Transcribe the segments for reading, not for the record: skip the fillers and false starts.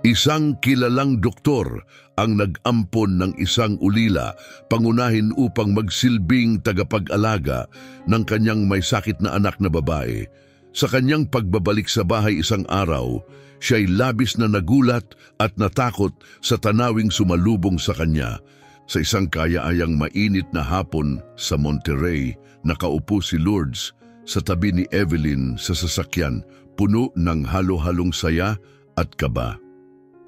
Isang kilalang doktor ang nag-ampon ng isang ulila pangunahin upang magsilbing tagapag-alaga ng kanyang may sakit na anak na babae. Sa kanyang pagbabalik sa bahay isang araw, siya'y labis na nagulat at natakot sa tanawing sumalubong sa kanya. Sa isang kaya-ayang mainit na hapon sa Monterrey, nakaupo si Lourdes sa tabi ni Evelyn sa sasakyan, puno ng halo-halong saya at kaba.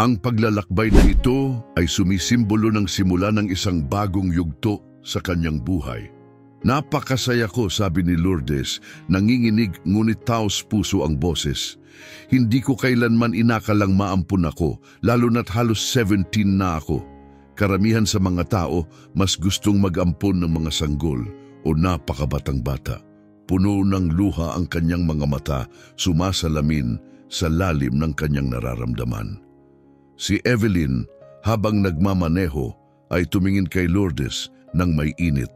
Ang paglalakbay na ito ay sumisimbolo ng simula ng isang bagong yugto sa kanyang buhay. Napakasaya ko, sabi ni Lourdes, nanginginig ngunit taos puso ang boses. Hindi ko kailanman inakalang maampun ako, lalo na't halos 17 na ako. Karamihan sa mga tao mas gustong mag-ampon ng mga sanggol o napakabatang bata. Puno ng luha ang kanyang mga mata, sumasalamin sa lalim ng kanyang nararamdaman. Si Evelyn, habang nagmamaneho, ay tumingin kay Lourdes ng may init.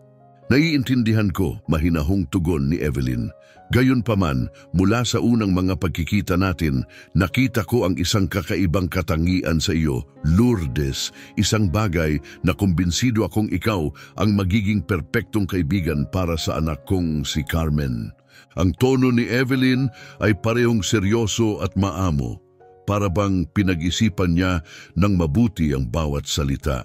Naiintindihan ko, mahinahong tugon ni Evelyn. Gayunpaman, mula sa unang mga pagkikita natin, nakita ko ang isang kakaibang katangian sa iyo, Lourdes, isang bagay na kumbinsido akong ikaw ang magiging perpektong kaibigan para sa anak kong si Carmen. Ang tono ni Evelyn ay parehong seryoso at maamo. Para bang pinag-isipan niya ng mabuti ang bawat salita.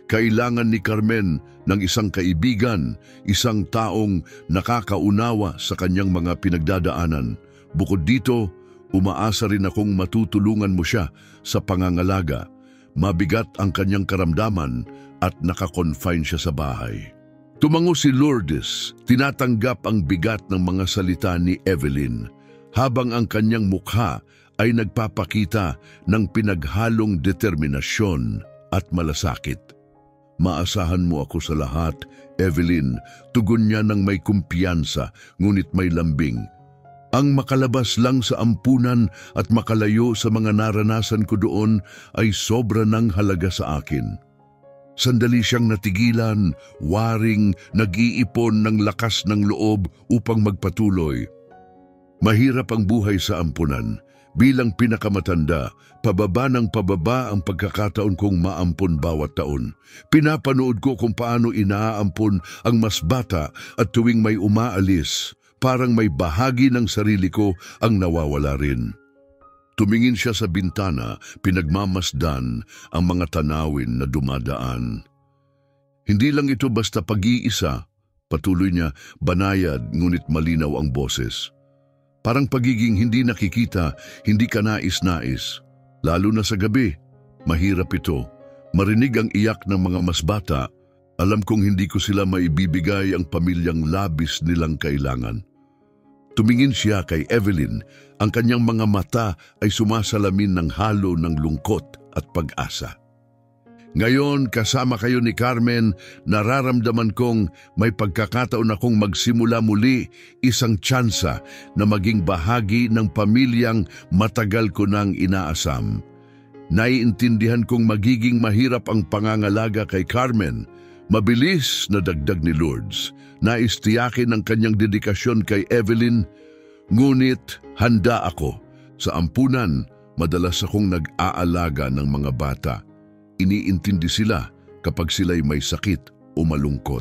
Kailangan ni Carmen ng isang kaibigan, isang taong nakakaunawa sa kanyang mga pinagdadaanan. Bukod dito, umaasa rin akong matutulungan mo siya sa pangangalaga. Mabigat ang kanyang karamdaman at nakakonfine siya sa bahay. Tumango si Lourdes, tinatanggap ang bigat ng mga salita ni Evelyn, habang ang kanyang mukha ay nagpapakita ng pinaghalong determinasyon at malasakit. Maasahan mo ako sa lahat, Evelyn, tugon niya ng may kumpiyansa, ngunit may lambing. Ang makalabas lang sa ampunan at makalayo sa mga naranasan ko doon ay sobra ng halaga sa akin. Sandali siyang natigilan, waring nag-iipon ng lakas ng loob upang magpatuloy. Mahirap ang buhay sa ampunan. Bilang pinakamatanda, pababa ng pababa ang pagkakataon kong maampon bawat taon. Pinapanood ko kung paano inaampon ang mas bata at tuwing may umaalis, parang may bahagi ng sarili ko ang nawawala rin. Tumingin siya sa bintana, pinagmamasdan ang mga tanawin na dumadaan. Hindi lang ito basta pag-iisa, patuloy niya, banayad ngunit malinaw ang boses. Parang pagiging hindi nakikita, hindi ka nais-nais. Lalo na sa gabi, mahirap ito. Marinig ang iyak ng mga mas bata, alam kong hindi ko sila maibibigay ang pamilyang labis nilang kailangan. Tumingin siya kay Evelyn, ang kanyang mga mata ay sumasalamin ng halo ng lungkot at pag-asa. Ngayon, kasama kayo ni Carmen, nararamdaman kong may pagkakataon akong magsimula muli isang tsansa na maging bahagi ng pamilyang matagal ko nang inaasam. Naiintindihan kong magiging mahirap ang pangangalaga kay Carmen. Mabilis na dagdag ni Lourdes. Nais tiyakin ang kanyang dedikasyon kay Evelyn, ngunit handa ako. Sa ampunan, madalas akong nag-aalaga ng mga bata. Iniintindi sila kapag sila'y may sakit o malungkot.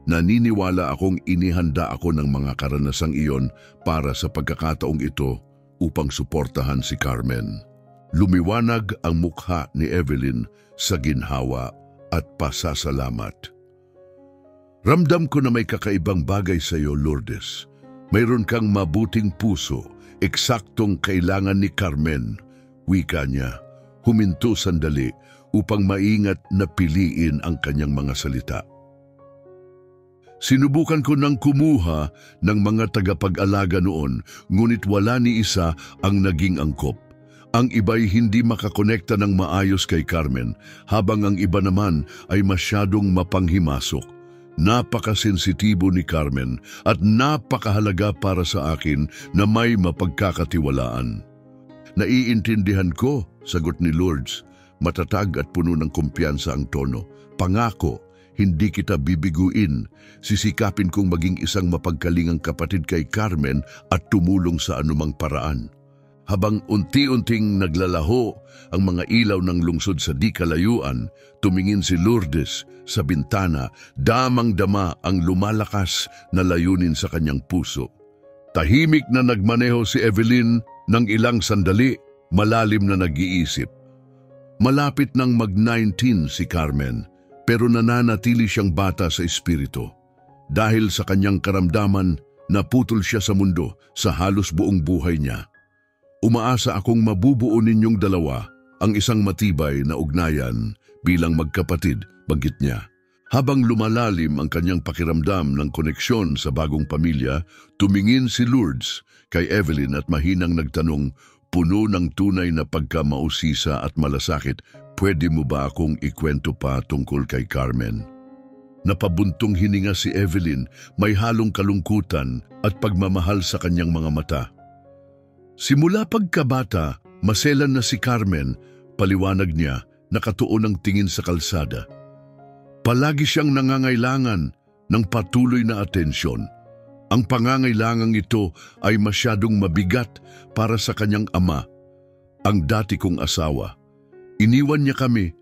Naniniwala akong inihanda ako ng mga karanasang iyon para sa pagkakataong ito upang suportahan si Carmen. Lumiwanag ang mukha ni Evelyn sa ginhawa at pasasalamat. Ramdam ko na may kakaibang bagay sa iyo, Lourdes. Mayroon kang mabuting puso, eksaktong kailangan ni Carmen. Wika niya, huminto sandali upang maingat na piliin ang kanyang mga salita. Sinubukan ko nang kumuha ng mga tagapag-alaga noon, ngunit wala ni isa ang naging angkop. Ang iba'y hindi makakonekta ng maayos kay Carmen, habang ang iba naman ay masyadong mapanghimasok. Napakasensitibo ni Carmen at napakahalaga para sa akin na may mapagkakatiwalaan. Naiintindihan ko, sagot ni Lourdes. Matatag at puno ng kumpiyansa ang tono. Pangako, hindi kita bibiguin. Sisikapin kong maging isang mapagkalingang kapatid kay Carmen at tumulong sa anumang paraan. Habang unti-unting naglalaho ang mga ilaw ng lungsod sa di kalayuan, tumingin si Lourdes sa bintana, damang-dama ang lumalakas na layunin sa kanyang puso. Tahimik na nagmaneho si Evelyn ng ilang sandali, malalim na nag-iisip. Malapit nang mag-19 si Carmen, pero nananatili siyang bata sa espiritu. Dahil sa kanyang karamdaman, naputol siya sa mundo sa halos buong buhay niya. Umaasa akong mabubuo ninyong dalawa ang isang matibay na ugnayan bilang magkapatid, banggit niya. Habang lumalalim ang kanyang pakiramdam ng koneksyon sa bagong pamilya, tumingin si Lourdes kay Evelyn at mahinang nagtanong, puno ng tunay na pagkamausisa at malasakit, pwede mo ba akong ikwento pa tungkol kay Carmen? Napabuntong hininga si Evelyn, may halong kalungkutan at pagmamahal sa kanyang mga mata. Simula pagkabata, maselan na si Carmen, paliwanag niya, nakatuon ang tingin sa kalsada. Palagi siyang nangangailangan ng patuloy na atensyon. Ang pangangailangang ito ay masyadong mabigat para sa kanyang ama, ang dati kong asawa. Iniwan niya kami,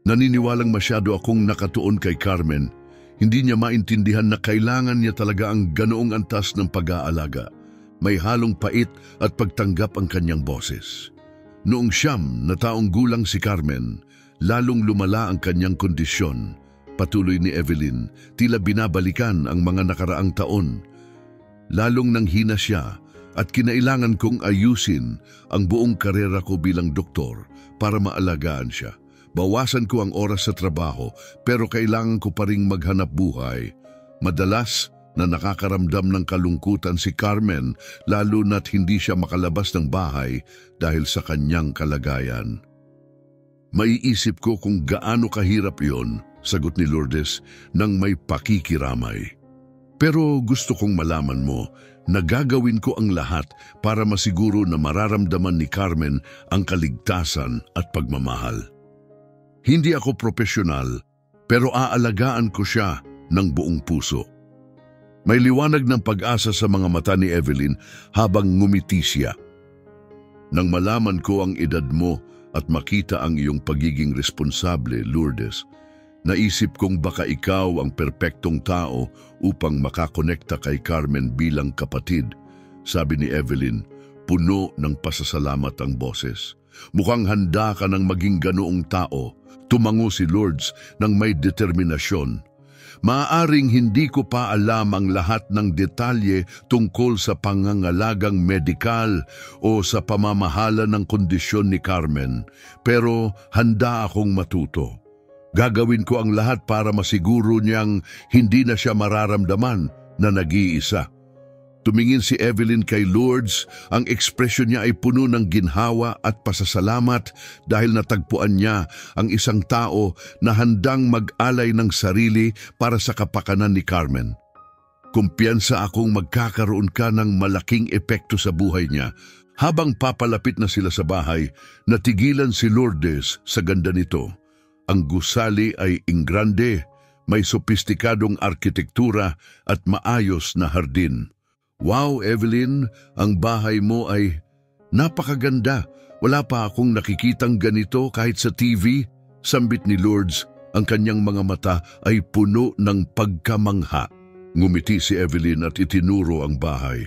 naniniwalang masyado akong nakatuon kay Carmen. Hindi niya maintindihan na kailangan niya talaga ang ganoong antas ng pag-aalaga. May halong pait at pagtanggap ang kanyang boses. Noong 9 na taong gulang si Carmen, lalong lumala ang kanyang kondisyon. Patuloy ni Evelyn, tila binabalikan ang mga nakaraang taon. Lalong nanghina siya at kinailangan kong ayusin ang buong karera ko bilang doktor para maalagaan siya. Bawasan ko ang oras sa trabaho pero kailangan ko pa ring maghanap buhay. Madalas na nakakaramdam ng kalungkutan si Carmen lalo na't hindi siya makalabas ng bahay dahil sa kanyang kalagayan. Maiisip ko kung gaano kahirap iyon, sagot ni Lourdes nang may pakikiramay. Pero gusto kong malaman mo na gagawin ko ang lahat para masiguro na mararamdaman ni Carmen ang kaligtasan at pagmamahal. Hindi ako profesional pero aalagaan ko siya ng buong puso. May liwanag ng pag-asa sa mga mata ni Evelyn habang ngumiti siya. Nang malaman ko ang edad mo at makita ang iyong pagiging responsable, Lourdes, naisip kong baka ikaw ang perpektong tao upang makakonekta kay Carmen bilang kapatid, sabi ni Evelyn, puno ng pasasalamat ang boses. Mukhang handa ka ng maging ganoong tao, tumango si Lourdes ng may determinasyon. Maaaring hindi ko pa alam ang lahat ng detalye tungkol sa pangangalagang medikal o sa pamamahala ng kondisyon ni Carmen, pero handa akong matuto. Gagawin ko ang lahat para masiguro niyang hindi na siya mararamdaman na nag-iisa. Tumingin si Evelyn kay Lourdes, ang ekspresyon niya ay puno ng ginhawa at pasasalamat dahil natagpuan niya ang isang tao na handang mag-alay ng sarili para sa kapakanan ni Carmen. Kumpiyansa akong magkakaroon ka ng malaking epekto sa buhay niya. Habang papalapit na sila sa bahay, natigilan si Lourdes sa ganda nito. Ang gusali ay ingrande, may sopistikadong arkitektura at maayos na hardin. Wow, Evelyn, ang bahay mo ay napakaganda. Wala pa akong nakikitang ganito kahit sa TV. Sambit ni Lourdes, ang kanyang mga mata ay puno ng pagkamangha. Ngumiti si Evelyn at itinuro ang bahay.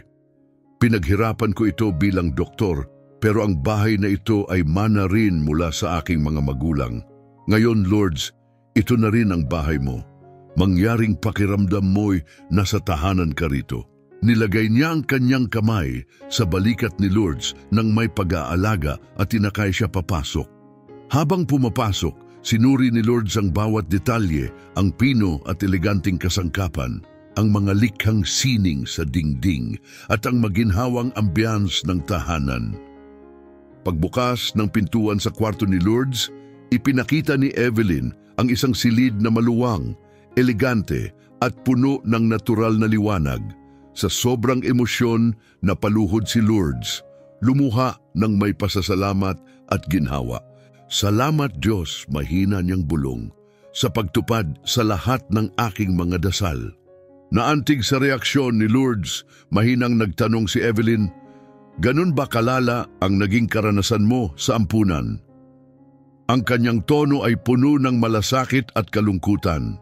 Pinaghirapan ko ito bilang doktor, pero ang bahay na ito ay mana rin mula sa aking mga magulang. Ngayon, Lourdes, ito na rin ang bahay mo. Mangyaring pakiramdam mo'y nasa tahanan ka rito. Nilagay niya ang kanyang kamay sa balikat ni Lourdes nang may pag-aalaga at tinakay siya papasok. Habang pumapasok, sinuri ni Lourdes ang bawat detalye, ang pino at eleganteng kasangkapan, ang mga likhang sining sa dingding at ang maginhawang ambiance ng tahanan. Pagbukas ng pintuan sa kwarto ni Lourdes, ipinakita ni Evelyn ang isang silid na maluwang, elegante at puno ng natural na liwanag. Sa sobrang emosyon, napaluhod si Lourdes, lumuha ng may pasasalamat at ginhawa. Salamat Diyos, mahina niyang bulong, sa pagtupad sa lahat ng aking mga dasal. Naantig sa reaksyon ni Lourdes, mahinang nagtanong si Evelyn, Ganun ba kalala ang naging karanasan mo sa ampunan? Ang kanyang tono ay puno ng malasakit at kalungkutan.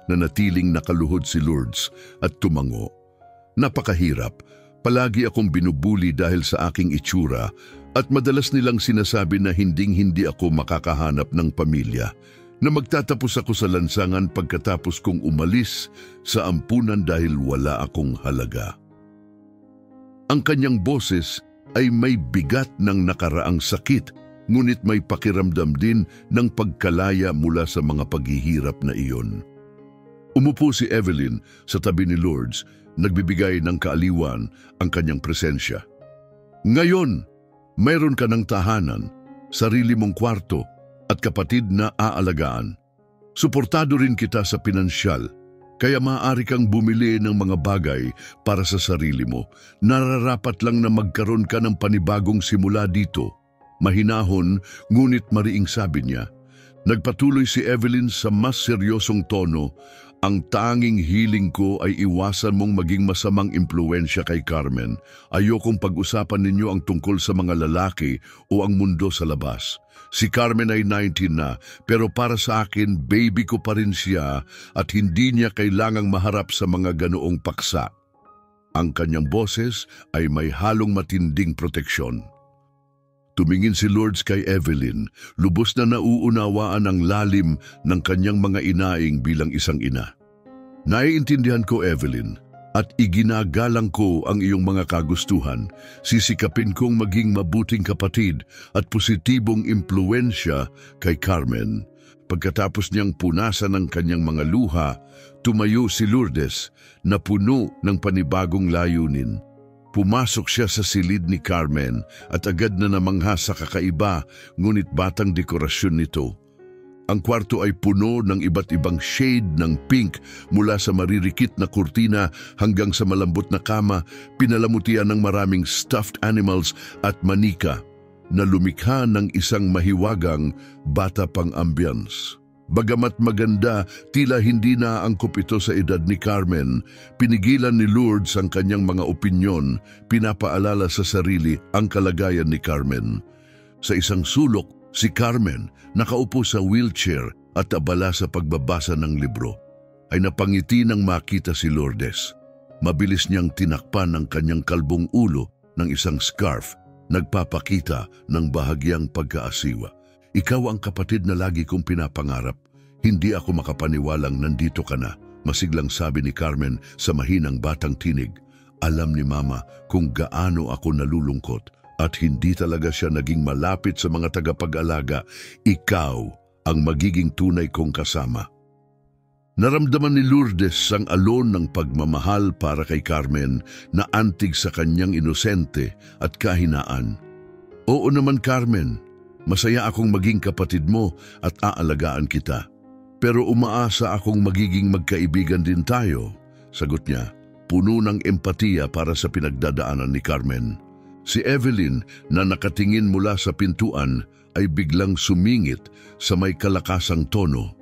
Nanatiling nakaluhod si Lourdes at tumango. Napakahirap. Palagi akong binubuli dahil sa aking itsura at madalas nilang sinasabi na hinding-hindi ako makakahanap ng pamilya, na magtatapos ako sa lansangan pagkatapos kong umalis sa ampunan dahil wala akong halaga. Ang kanyang boses ay may bigat ng nakaraang sakit, ngunit may pakiramdam din ng pagkalaya mula sa mga paghihirap na iyon. Umupo si Evelyn sa tabi ni Lourdes, nagbibigay ng kaaliwan ang kanyang presensya. Ngayon, mayroon ka ng tahanan, sarili mong kwarto at kapatid na aalagaan. Suportado rin kita sa pinansyal, kaya maaari kang bumili ng mga bagay para sa sarili mo. Nararapat lang na magkaroon ka ng panibagong simula dito. Mahinahon, ngunit mariing sabi niya. Nagpatuloy si Evelyn sa mas seryosong tono. Ang tanging hiling ko ay iwasan mong maging masamang impluensya kay Carmen. Ayokong pag-usapan ninyo ang tungkol sa mga lalaki o ang mundo sa labas. Si Carmen ay 19 na, pero para sa akin, baby ko pa rin siya at hindi niya kailangang maharap sa mga ganoong paksa. Ang kanyang boses ay may halong matinding proteksyon. Tumingin si Lourdes kay Evelyn, lubos na nauunawaan ang lalim ng kanyang mga inaing bilang isang ina. Naiintindihan ko, Evelyn, at iginagalang ko ang iyong mga kagustuhan. Sisikapin kong maging mabuting kapatid at positibong impluensya kay Carmen. Pagkatapos niyang punasan ang kanyang mga luha, tumayo si Lourdes na puno ng panibagong layunin. Pumasok siya sa silid ni Carmen at agad na namangha sa kakaiba ngunit batang dekorasyon nito. Ang kwarto ay puno ng iba't ibang shade ng pink mula sa maririkit na kurtina hanggang sa malambot na kama, pinalamutian ng maraming stuffed animals at manika na lumikha ng isang mahiwagang bata pang ambience. Bagamat maganda, tila hindi naangkop ito sa edad ni Carmen. Pinigilan ni Lourdes ang kanyang mga opinyon, pinapaalala sa sarili ang kalagayan ni Carmen. Sa isang sulok, si Carmen, nakaupo sa wheelchair at abala sa pagbabasa ng libro, ay napangiti nang makita si Lourdes. Mabilis niyang tinakpan ang kanyang kalbong ulo ng isang scarf, nagpapakita ng bahagyang pagkaasiwa. Ikaw ang kapatid na lagi kong pinapangarap. Hindi ako makapaniwalang nandito ka na, masiglang sabi ni Carmen sa mahinang batang tinig. Alam ni Mama kung gaano ako nalulungkot at hindi talaga siya naging malapit sa mga tagapag-alaga. Ikaw ang magiging tunay kong kasama. Naramdaman ni Lourdes ang alon ng pagmamahal para kay Carmen na antig sa kanyang inosente at kahinaan. Oo naman, Carmen. Masaya akong maging kapatid mo at aalagaan kita. Pero umaasa akong magiging magkaibigan din tayo, sagot niya, puno ng empatiya para sa pinagdadaanan ni Carmen. Si Evelyn na nakatingin mula sa pintuan ay biglang sumingit sa may kalakasang tono.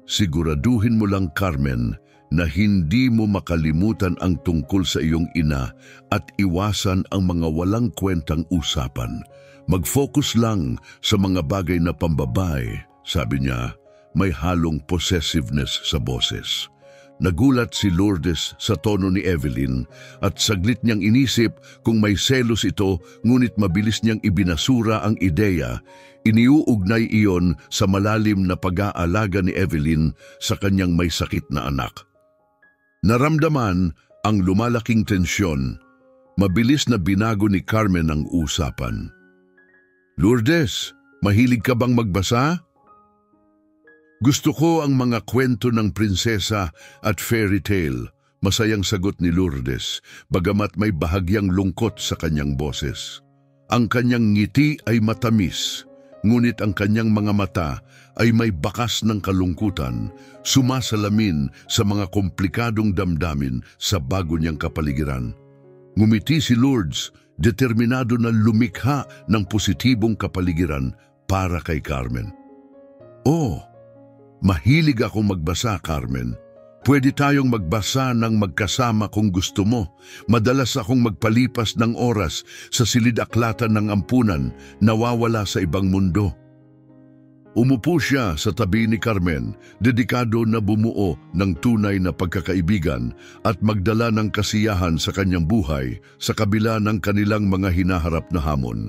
Siguraduhin mo lang, Carmen, na hindi mo makalimutan ang tungkol sa iyong ina at iwasan ang mga walang kwentang usapan. Mag-focus lang sa mga bagay na pambabae, sabi niya, may halong possessiveness sa boses. Nagulat si Lourdes sa tono ni Evelyn at saglit niyang inisip kung may selos ito, ngunit mabilis niyang ibinasura ang ideya. Iniuugnay iyon sa malalim na pag-aalaga ni Evelyn sa kanyang may sakit na anak. Naramdaman ang lumalaking tensyon. Mabilis na binago ni Carmen ang usapan. Lourdes, mahilig ka bang magbasa? Gusto ko ang mga kwento ng prinsesa at fairy tale, masayang sagot ni Lourdes, bagamat may bahagyang lungkot sa kanyang boses. Ang kanyang ngiti ay matamis, ngunit ang kanyang mga mata ay may bakas ng kalungkutan, sumasalamin sa mga komplikadong damdamin sa bago niyang kapaligiran. Ngumiti si Lourdes, determinado na lumikha ng positibong kapaligiran para kay Carmen. Oh, mahilig akong magbasa, Carmen. Pwede tayong magbasa ng magkasama kung gusto mo. Madalas akong magpalipas ng oras sa silid-aklatan ng ampunan, nawawala sa ibang mundo. Umupo siya sa tabi ni Carmen, dedikado na bumuo ng tunay na pagkakaibigan at magdala ng kasiyahan sa kanyang buhay sa kabila ng kanilang mga hinaharap na hamon.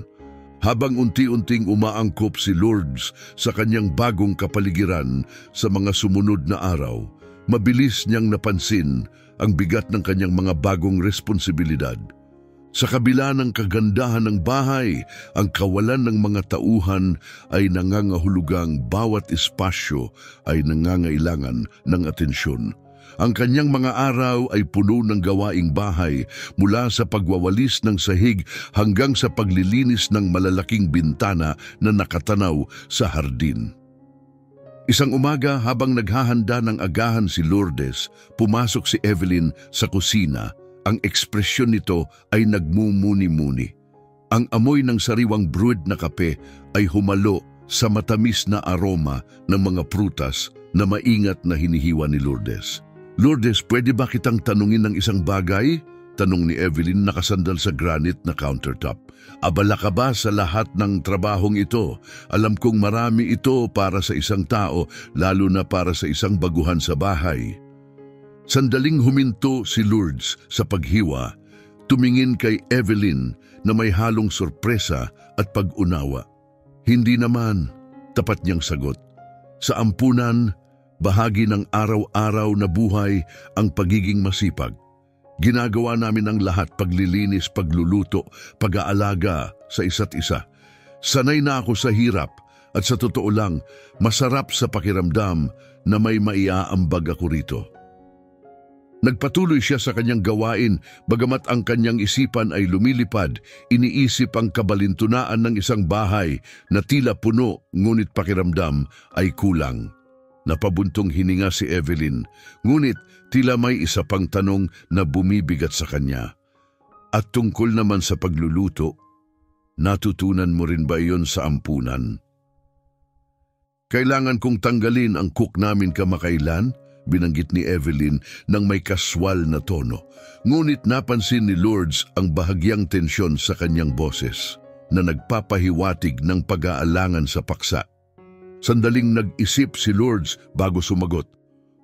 Habang unti-unting umaangkop si Lourdes sa kanyang bagong kapaligiran sa mga sumunod na araw, mabilis niyang napansin ang bigat ng kanyang mga bagong responsibilidad. Sa kabila ng kagandahan ng bahay, ang kawalan ng mga tauhan ay nangangahulugang bawat espasyo ay nangangailangan ng atensyon. Ang kanyang mga araw ay puno ng gawaing bahay mula sa pagwawalis ng sahig hanggang sa paglilinis ng malalaking bintana na nakatanaw sa hardin. Isang umaga habang naghahanda ng agahan si Lourdes, pumasok si Evelyn sa kusina. Ang ekspresyon nito ay nagmumuni-muni. Ang amoy ng sariwang brewed na kape ay humalo sa matamis na aroma ng mga prutas na maingat na hinihiwa ni Lourdes. "Lourdes, pwede ba kitang tanungin ng isang bagay?" Tanong ni Evelyn nakasandal sa granite na countertop. "Abala ka ba sa lahat ng trabahong ito? Alam kong marami ito para sa isang tao, lalo na para sa isang baguhan sa bahay." Sandaling huminto si Lourdes sa paghiwa, tumingin kay Evelyn na may halong sorpresa at pag-unawa. "Hindi naman," tapat niyang sagot. "Sa ampunan, bahagi ng araw-araw na buhay ang pagiging masipag. Ginagawa namin ang lahat, paglilinis, pagluluto, pag-aalaga sa isa't isa. Sanay na ako sa hirap at sa totoo lang, masarap sa pakiramdam na may maiaambag ako rito." Nagpatuloy siya sa kanyang gawain, bagamat ang kanyang isipan ay lumilipad, iniisip ang kabalintunaan ng isang bahay na tila puno ngunit pakiramdam ay kulang. Napabuntong hininga si Evelyn, ngunit tila may isa pang tanong na bumibigat sa kanya. "At tungkol naman sa pagluluto, natutunan mo rin ba iyon sa ampunan?" "Kailangan kong tanggalin ang cook namin kamakailan?" binanggit ni Evelyn ng may kaswal na tono. Ngunit napansin ni Lourdes ang bahagyang tensyon sa kanyang boses na nagpapahiwatig ng pag-aalangan sa paksa. Sandaling nag-isip si Lourdes bago sumagot.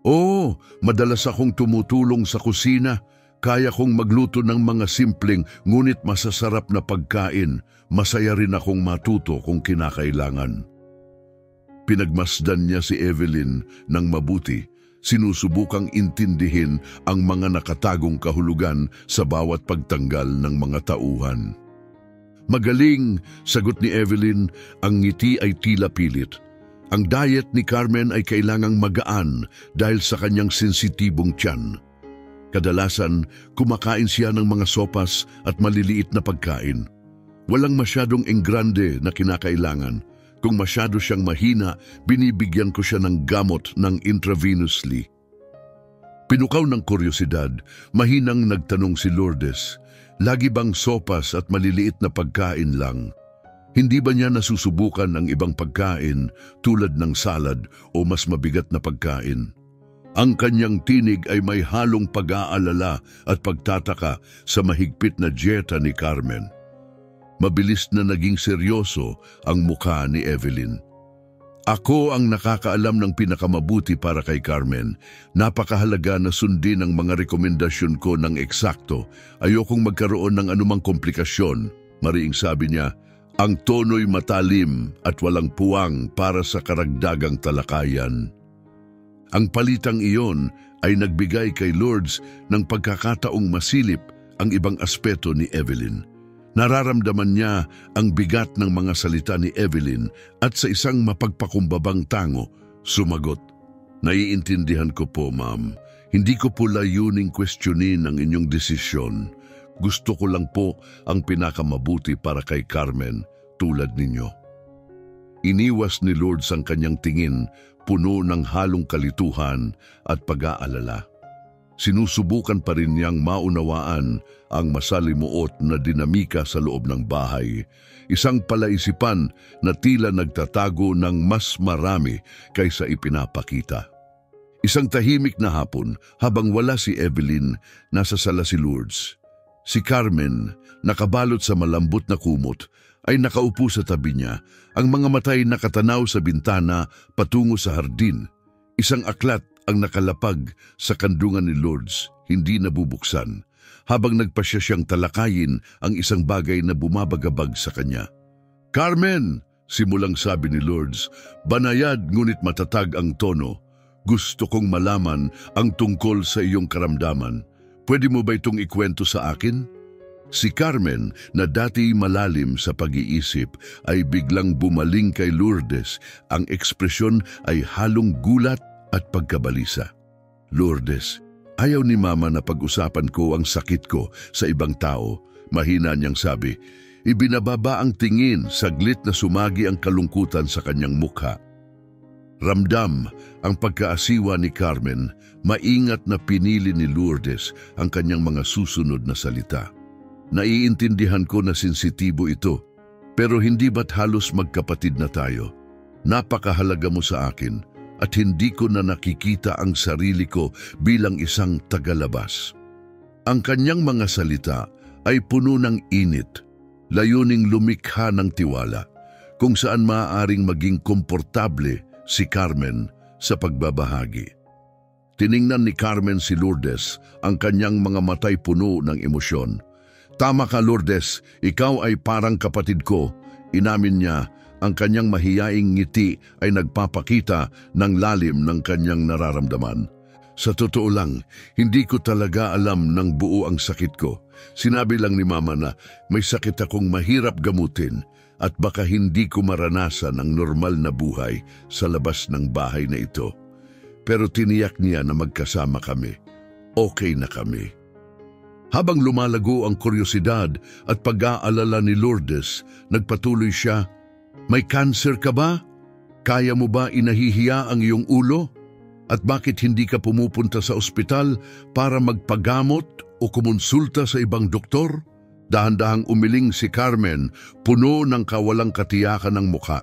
"Oo, madalas akong tumutulong sa kusina. Kaya kong magluto ng mga simpleng ngunit masasarap na pagkain. Masaya rin akong matuto kung kinakailangan." Pinagmasdan niya si Evelyn ng mabuti, sinusubukang intindihin ang mga nakatagong kahulugan sa bawat pagtanggal ng mga tauhan. "Magaling," sagot ni Evelyn, ang ngiti ay tila pilit. Ang diet ni Carmen ay kailangang magaan dahil sa kanyang sensitibong tiyan. Kadalasan, kumakain siya ng mga sopas at maliliit na pagkain. Walang masyadong enggrande na kinakailangan. Kung masyado siyang mahina, binibigyan ko siya ng gamot ng intravenously. Pinukaw ng kuryosidad, mahinang nagtanong si Lourdes, "Lagi bang sopas at maliliit na pagkain lang? Hindi ba niya nasusubukan ang ibang pagkain tulad ng salad o mas mabigat na pagkain?" Ang kanyang tinig ay may halong pag-aalala at pagtataka sa mahigpit na dieta ni Carmen. Mabilis na naging seryoso ang mukha ni Evelyn. "Ako ang nakakaalam ng pinakamabuti para kay Carmen. Napakahalaga na sundin ang mga rekomendasyon ko ng eksakto. Ayokong magkaroon ng anumang komplikasyon." Mariing sabi niya, ang tono'y matalim at walang puwang para sa karagdagang talakayan. Ang palitang iyon ay nagbigay kay Lourdes ng pagkakataong masilip ang ibang aspeto ni Evelyn. Nararamdaman niya ang bigat ng mga salita ni Evelyn at sa isang mapagpakumbabang tango, sumagot, "Naiintindihan ko po, ma'am. Hindi ko po layuning questionin ang inyong desisyon. Gusto ko lang po ang pinakamabuti para kay Carmen tulad ninyo." Iniwas ni Lourdes ang kanyang tingin, puno ng halong kalituhan at pag-aalala. Sinusubukan pa rin niyang maunawaan ang masalimuot na dinamika sa loob ng bahay, isang palaisipan na tila nagtatago ng mas marami kaysa ipinapakita. Isang tahimik na hapon, habang wala si Evelyn, nasa sala si Lourdes. Si Carmen, nakabalot sa malambot na kumot, ay nakaupo sa tabi niya, ang mga matay nakatanaw sa bintana patungo sa hardin. Isang aklat ang nakalapag sa kandungan ni Lourdes, hindi nabubuksan, habang nagpasya siyang talakayin ang isang bagay na bumabagabag sa kanya. "Carmen!" simulang sabi ni Lourdes, banayad ngunit matatag ang tono. "Gusto kong malaman ang tungkol sa iyong karamdaman. Pwede mo ba itong ikwento sa akin?" Si Carmen, na dati malalim sa pag-iisip, ay biglang bumaling kay Lourdes. Ang ekspresyon ay halong gulat at pagkabalisa. "Lourdes, ayaw ni Mama na pag-usapan ko ang sakit ko sa ibang tao," mahina niyang sabi. Ibinababa ang tingin, saglit na sumagi ang kalungkutan sa kanyang mukha. Ramdam ang pagkaasiwa ni Carmen, maingat na pinili ni Lourdes ang kanyang mga susunod na salita. "Naiintindihan ko na sensitibo ito, pero hindi ba't halos magkapatid na tayo? Napakahalaga mo sa akin at hindi ko na nakikita ang sarili ko bilang isang tagalabas." Ang kanyang mga salita ay puno ng init, layuning lumikha ng tiwala, kung saan maaaring maging komportable si Carmen sa pagbabahagi. Tiningnan ni Carmen si Lourdes, ang kanyang mga matay puno ng emosyon. "Tama ka, Lourdes, ikaw ay parang kapatid ko," inamin niya. Ang kanyang mahiyaing ngiti ay nagpapakita ng lalim ng kanyang nararamdaman. "Sa totoo lang, hindi ko talaga alam ng buo ang sakit ko. Sinabi lang ni Mama na may sakit akong mahirap gamutin at baka hindi ko maranasan ang normal na buhay sa labas ng bahay na ito. Pero tiniyak niya na magkasama kami. Okay na kami." Habang lumalago ang kuryosidad at pag-aalala ni Lourdes, nagpatuloy siya, "May cancer ka ba? Kaya mo ba inahihiya ang iyong ulo? At bakit hindi ka pumupunta sa ospital para magpagamot o kumonsulta sa ibang doktor?" Dahan-dahang umiling si Carmen, puno ng kawalang katiyakan ng mukha.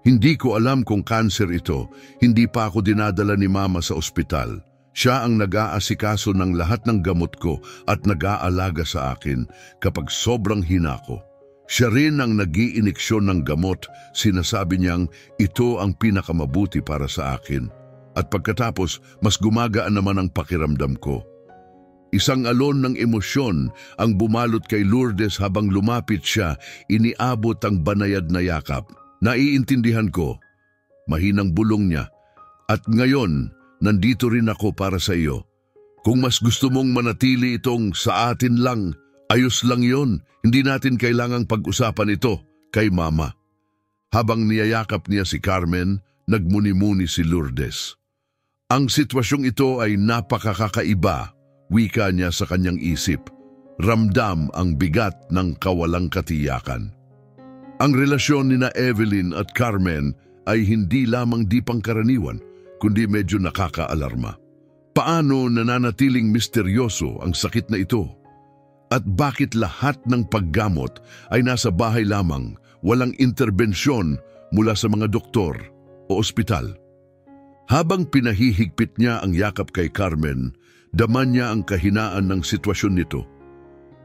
"Hindi ko alam kung cancer ito. Hindi pa ako dinadala ni Mama sa ospital. Siya ang nag-aasikaso ng lahat ng gamot ko at nag-aalaga sa akin kapag sobrang hina ko. Siya rin ang nag-iiniksyon ng gamot, sinasabi niyang ito ang pinakamabuti para sa akin. At pagkatapos, mas gumagaan naman ang pakiramdam ko." Isang alon ng emosyon ang bumalot kay Lourdes habang lumapit siya, iniabot ang banayad na yakap. "Naiintindihan ko," mahinang bulong niya, "at ngayon, nandito rin ako para sa iyo. Kung mas gusto mong manatili itong sa atin lang, ayos lang yon. Hindi natin kailangang pag-usapan ito kay Mama." Habang niyayakap niya si Carmen, nagmuni-muni si Lourdes. "Ang sitwasyong ito ay napakakaiba," wika niya sa kanyang isip. Ramdam ang bigat ng kawalang katiyakan. Ang relasyon ni na Evelyn at Carmen ay hindi lamang di pangkaraniwan, kundi medyo nakakaalarma. Paano nananatiling misteryoso ang sakit na ito? At bakit lahat ng paggamot ay nasa bahay lamang, walang interbensyon mula sa mga doktor o ospital? Habang pinahihigpit niya ang yakap kay Carmen, daman niya ang kahinaan ng sitwasyon nito.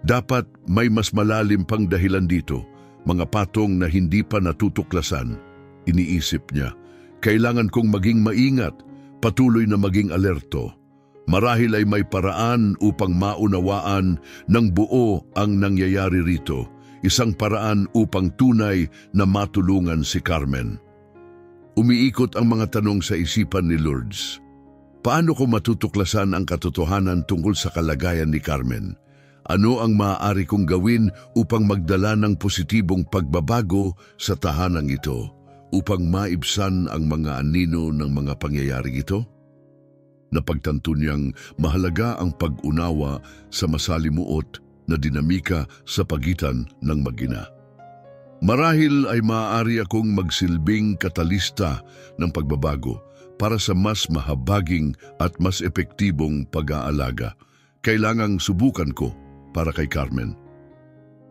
Dapat may mas malalim pang dahilan dito, mga patong na hindi pa natutuklasan. Iniisip niya, kailangan kong maging maingat, patuloy na maging alerto. Marahil ay may paraan upang maunawaan ng buo ang nangyayari rito, isang paraan upang tunay na matulungan si Carmen. Umiikot ang mga tanong sa isipan ni Lourdes. Paano ko matutuklasan ang katotohanan tungkol sa kalagayan ni Carmen? Ano ang maaari kong gawin upang magdala ng positibong pagbabago sa tahanang ito, upang maibsan ang mga anino ng mga pangyayari ito? Napagtanto niyang mahalaga ang pag-unawa sa masalimuot na dinamika sa pagitan ng mag-ina. Marahil ay maaari akong magsilbing katalista ng pagbabago para sa mas mahabaging at mas epektibong pag-aalaga. Kailangang subukan ko para kay Carmen.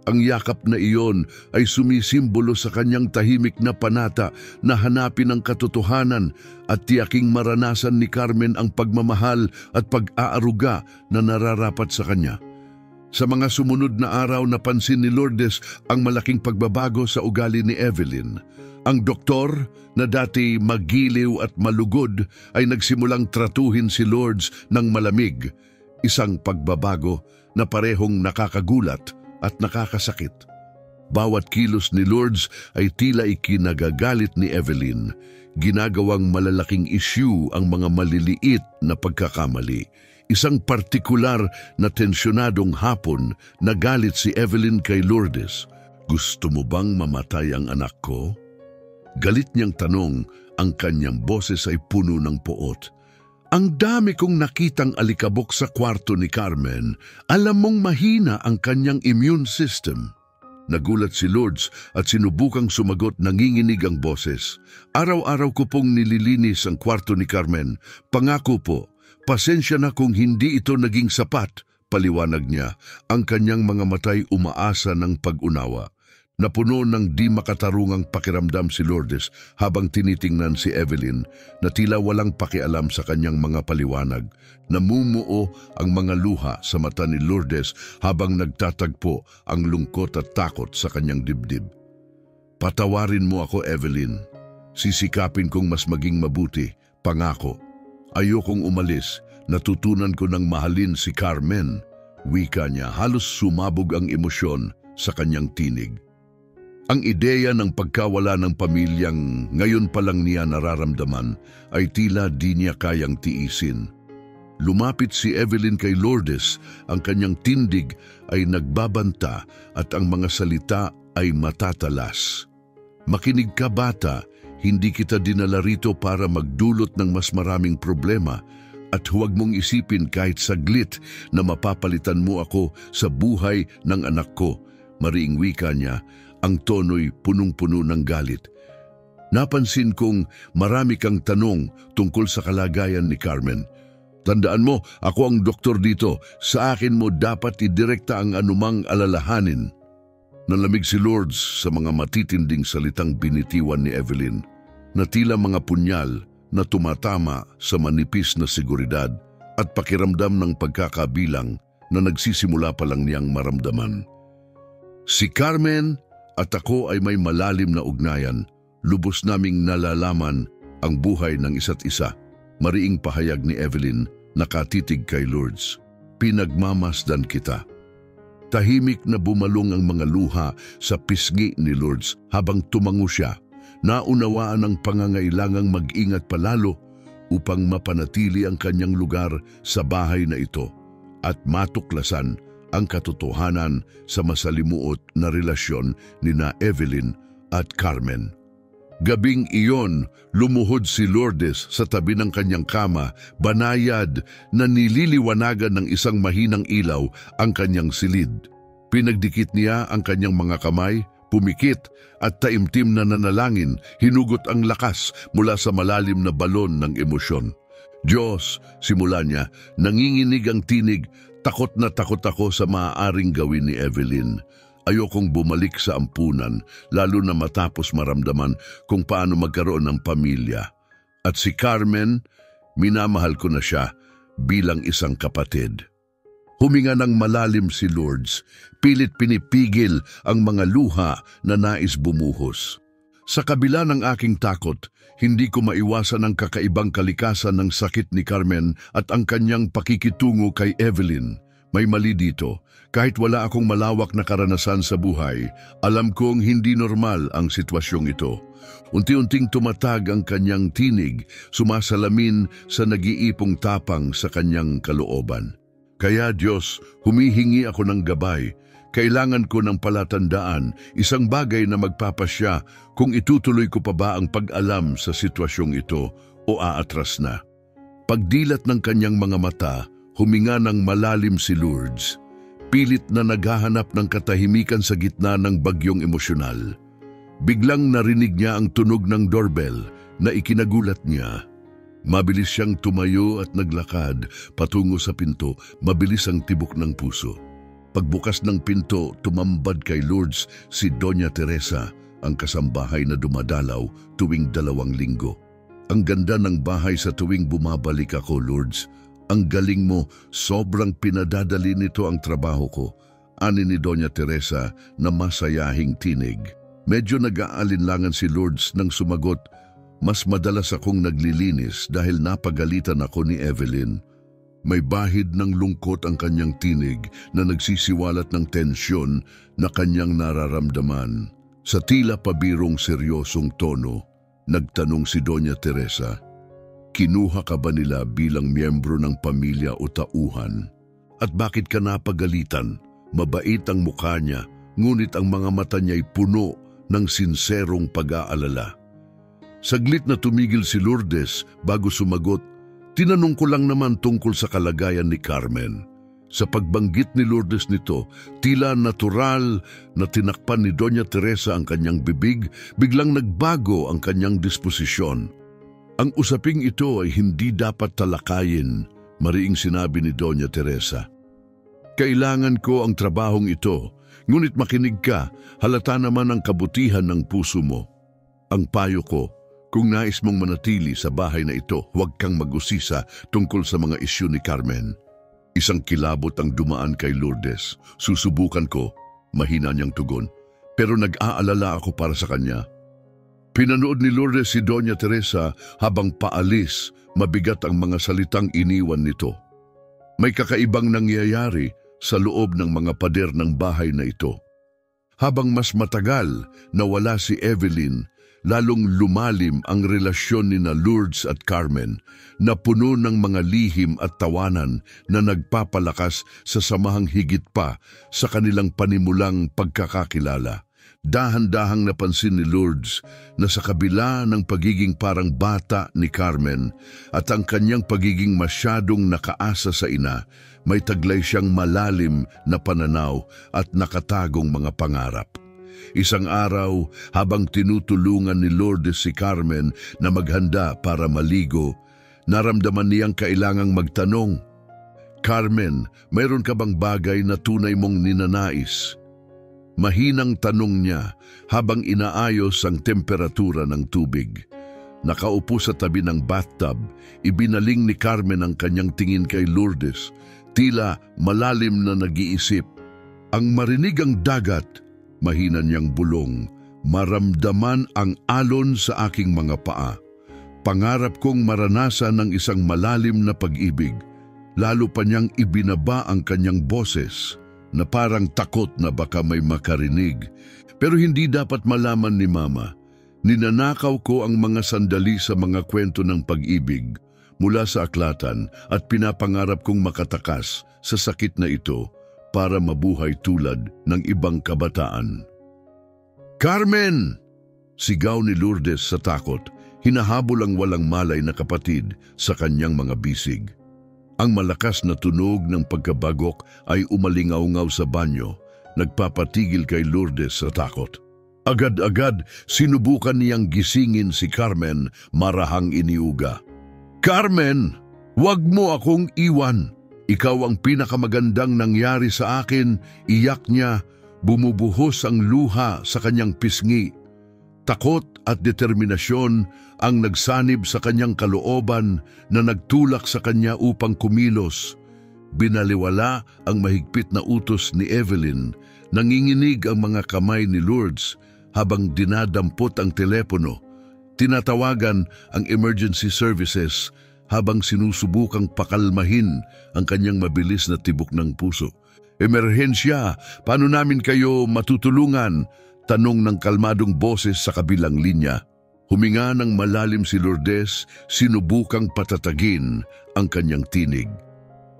Ang yakap na iyon ay sumisimbolo sa kanyang tahimik na panata na hanapin ang katotohanan at tiyaking maranasan ni Carmen ang pagmamahal at pag-aaruga na nararapat sa kanya. Sa mga sumunod na araw, napansin ni Lourdes ang malaking pagbabago sa ugali ni Evelyn. Ang doktor, na dati magiliw at malugod, ay nagsimulang tratuhin si Lourdes ng malamig, isang pagbabago na parehong nakakagulat at nakakasakit. Bawat kilos ni Lourdes ay tila ikinagagalit ni Evelyn. Ginagawang malalaking issue ang mga maliliit na pagkakamali. Isang partikular na tensyonadong hapon, nagalit si Evelyn kay Lourdes. "Gusto mo bang mamatay ang anak ko?" Galit niyang tanong, ang kanyang boses ay puno ng poot. "Ang dami kong nakitang alikabok sa kwarto ni Carmen. Alam mong mahina ang kanyang immune system." Nagulat si Lourdes at sinubukang sumagot, nanginginig ang boses. "Araw-araw ko pong nililinis ang kwarto ni Carmen. Pangako po, pasensya na kung hindi ito naging sapat," paliwanag niya. Ang kanyang mga matay umaasa ng pag-unawa. Napuno ng di makatarungang pakiramdam si Lourdes habang tinitingnan si Evelyn na tila walang pakialam sa kanyang mga paliwanag. Namumuo ang mga luha sa mata ni Lourdes habang nagtatagpo ang lungkot at takot sa kanyang dibdib. "Patawarin mo ako, Evelyn. Sisikapin kong mas maging mabuti. Pangako. Ayokong umalis. Natutunan ko ng mahalin si Carmen." Wika niya, halos sumabog ang emosyon sa kanyang tinig. Ang ideya ng pagkawala ng pamilyang ngayon pa lang niya nararamdaman ay tila di niya kayang tiisin. Lumapit si Evelyn kay Lourdes, ang kanyang tindig ay nagbabanta at ang mga salita ay matatalas. "Makinig ka, bata, hindi kita dinala rito para magdulot ng mas maraming problema at huwag mong isipin kahit saglit na mapapalitan mo ako sa buhay ng anak ko." Mariing wika niya, ang tono'y punong-puno ng galit. "Napansin kong marami kang tanong tungkol sa kalagayan ni Carmen. Tandaan mo, ako ang doktor dito. Sa akin mo dapat idirekta ang anumang alalahanin." Nalamig si Lourdes sa mga matitinding salitang binitiwan ni Evelyn, na tila mga punyal na tumatama sa manipis na seguridad at pakiramdam ng pagkakabilang na nagsisimula pa lang niyang maramdaman. Si Carmen at ako ay may malalim na ugnayan. Lubos naming nalalaman ang buhay ng isa't isa. Mariing pahayag ni Evelyn, nakatitig kay Lourdes. "Pinagmamasdan kita." Tahimik na bumalong ang mga luha sa pisngi ni Lourdes habang tumango siya. Naunawaan ang pangangailangang mag-ingat palalo upang mapanatili ang kanyang lugar sa bahay na ito at matuklasan ang katotohanan sa masalimuot na relasyon nina Evelyn at Carmen. Gabing iyon, lumuhod si Lourdes sa tabi ng kanyang kama, banayad na nililiwanagan ng isang mahinang ilaw ang kanyang silid. Pinagdikit niya ang kanyang mga kamay, pumikit at taimtim na nanalangin, hinugot ang lakas mula sa malalim na balon ng emosyon. "Diyos," simula niya, nanginginig ang tinig, "takot na takot ako sa maaaring gawin ni Evelyn. Ayokong bumalik sa ampunan, lalo na matapos maramdaman kung paano magkaroon ng pamilya. At si Carmen, minamahal ko na siya bilang isang kapatid." Huminga ng malalim si Lourdes, pilit pinipigil ang mga luha na nais bumuhos. "Sa kabila ng aking takot, hindi ko maiwasan ang kakaibang kalikasan ng sakit ni Carmen at ang kanyang pakikitungo kay Evelyn. May mali dito. Kahit wala akong malawak na karanasan sa buhay, alam kong hindi normal ang sitwasyong ito." Unti-unting tumatag ang kanyang tinig, sumasalamin sa nag-iipong tapang sa kanyang kalooban. "Kaya Diyos, humihingi ako ng gabay. Kailangan ko ng palatandaan, isang bagay na magpapasya kung itutuloy ko pa ba ang pag-alam sa sitwasyong ito o aatras na." Pagdilat ng kanyang mga mata, huminga ng malalim si Lourdes. Pilit na naghahanap ng katahimikan sa gitna ng bagyong emosyonal. Biglang narinig niya ang tunog ng doorbell na ikinagulat niya. Mabilis siyang tumayo at naglakad patungo sa pinto, mabilis ang tibok ng puso. Pagbukas ng pinto, tumambad kay Lourdes si Doña Teresa, ang kasambahay na dumadalaw tuwing 2 linggo. Ang ganda ng bahay sa tuwing bumabalik ako, Lourdes. Ang galing mo, sobrang pinadadali nito ang trabaho ko. Ani ni Doña Teresa na masayahing tinig. Medyo nag-aalinlangan si Lourdes nang sumagot, mas madalas akong naglilinis dahil napagalitan ako ni Evelyn. May bahid ng lungkot ang kanyang tinig na nagsisiwalat ng tensyon na kanyang nararamdaman. Sa tila pabirong seryosong tono, nagtanong si Doña Teresa, "Kinuha ka ba nila bilang miyembro ng pamilya o tauhan? At bakit ka napagalitan? Mabait ang mukha niya, ngunit ang mga mata niya'y puno ng sinserong pag-aalala." Saglit na tumigil si Lourdes bago sumagot, "Tinanong ko lang naman tungkol sa kalagayan ni Carmen." Sa pagbanggit ni Lourdes nito, tila natural na tinakpan ni Doña Teresa ang kanyang bibig, biglang nagbago ang kanyang disposisyon. "Ang usaping ito ay hindi dapat talakayin," mariing sinabi ni Doña Teresa. "Kailangan ko ang trabahong ito, ngunit makinig ka, halata naman ang kabutihan ng puso mo. Ang payo ko, kung nais mong manatili sa bahay na ito, huwag kang mag-usisa tungkol sa mga isyu ni Carmen." Isang kilabot ang dumaan kay Lourdes. "Susubukan ko," mahina niyang tugon, "pero nag-aalala ako para sa kanya." Pinanood ni Lourdes si Doña Teresa habang paalis, mabigat ang mga salitang iniwan nito. May kakaibang nangyayari sa loob ng mga pader ng bahay na ito. Habang mas matagal na wala si Evelyn, lalong lumalim ang relasyon ni Lourdes at Carmen na puno ng mga lihim at tawanan na nagpapalakas sa samahang higit pa sa kanilang panimulang pagkakakilala. Dahan-dahang napansin ni Lourdes na sa kabila ng pagiging parang bata ni Carmen at ang kanyang pagiging masyadong nakaasa sa ina, may taglay siyang malalim na pananaw at nakatagong mga pangarap. Isang araw, habang tinutulungan ni Lourdes si Carmen na maghanda para maligo, naramdaman niyang kailangang magtanong, "Carmen, mayroon ka bang bagay na tunay mong ninanais?" Mahinang tanong niya habang inaayos ang temperatura ng tubig. Nakaupo sa tabi ng bathtub, ibinaling ni Carmen ang kanyang tingin kay Lourdes, tila malalim na nag-iisip. "Ang marinig ang dagat," mahina niyang bulong, "maramdaman ang alon sa aking mga paa. Pangarap kong maranasan ng isang malalim na pag-ibig." Lalo pa niyang ibinaba ang kanyang boses na parang takot na baka may makarinig. "Pero hindi dapat malaman ni Mama. Ninanakaw ko ang mga sandali sa mga kwento ng pag-ibig mula sa aklatan at pinapangarap kong makatakas sa sakit na ito para mabuhay tulad ng ibang kabataan." "Carmen!" sigaw ni Lourdes sa takot, hinahabol ang walang malay na kapatid sa kanyang mga bisig. Ang malakas na tunog ng pagkabagok ay umalingaw-ngaw sa banyo, nagpapatigil kay Lourdes sa takot. Agad-agad sinubukan niyang gisingin si Carmen, marahang iniuga. "Carmen, huwag mo akong iwan. Ikaw ang pinakamagandang nangyari sa akin," iyak niya, bumubuhos ang luha sa kanyang pisngi. Takot at determinasyon ang nagsanib sa kanyang kalooban na nagtulak sa kanya upang kumilos. Binaliwala ang mahigpit na utos ni Evelyn, nanginginig ang mga kamay ni Lourdes habang dinadampot ang telepono. Tinatawagan ang emergency services habang sinusubukang pakalmahin ang kanyang mabilis na tibok ng puso. "Emerhensya, paano namin kayo matutulungan?" tanong ng kalmadong boses sa kabilang linya. Huminga ng malalim si Lourdes, sinubukang patatagin ang kanyang tinig.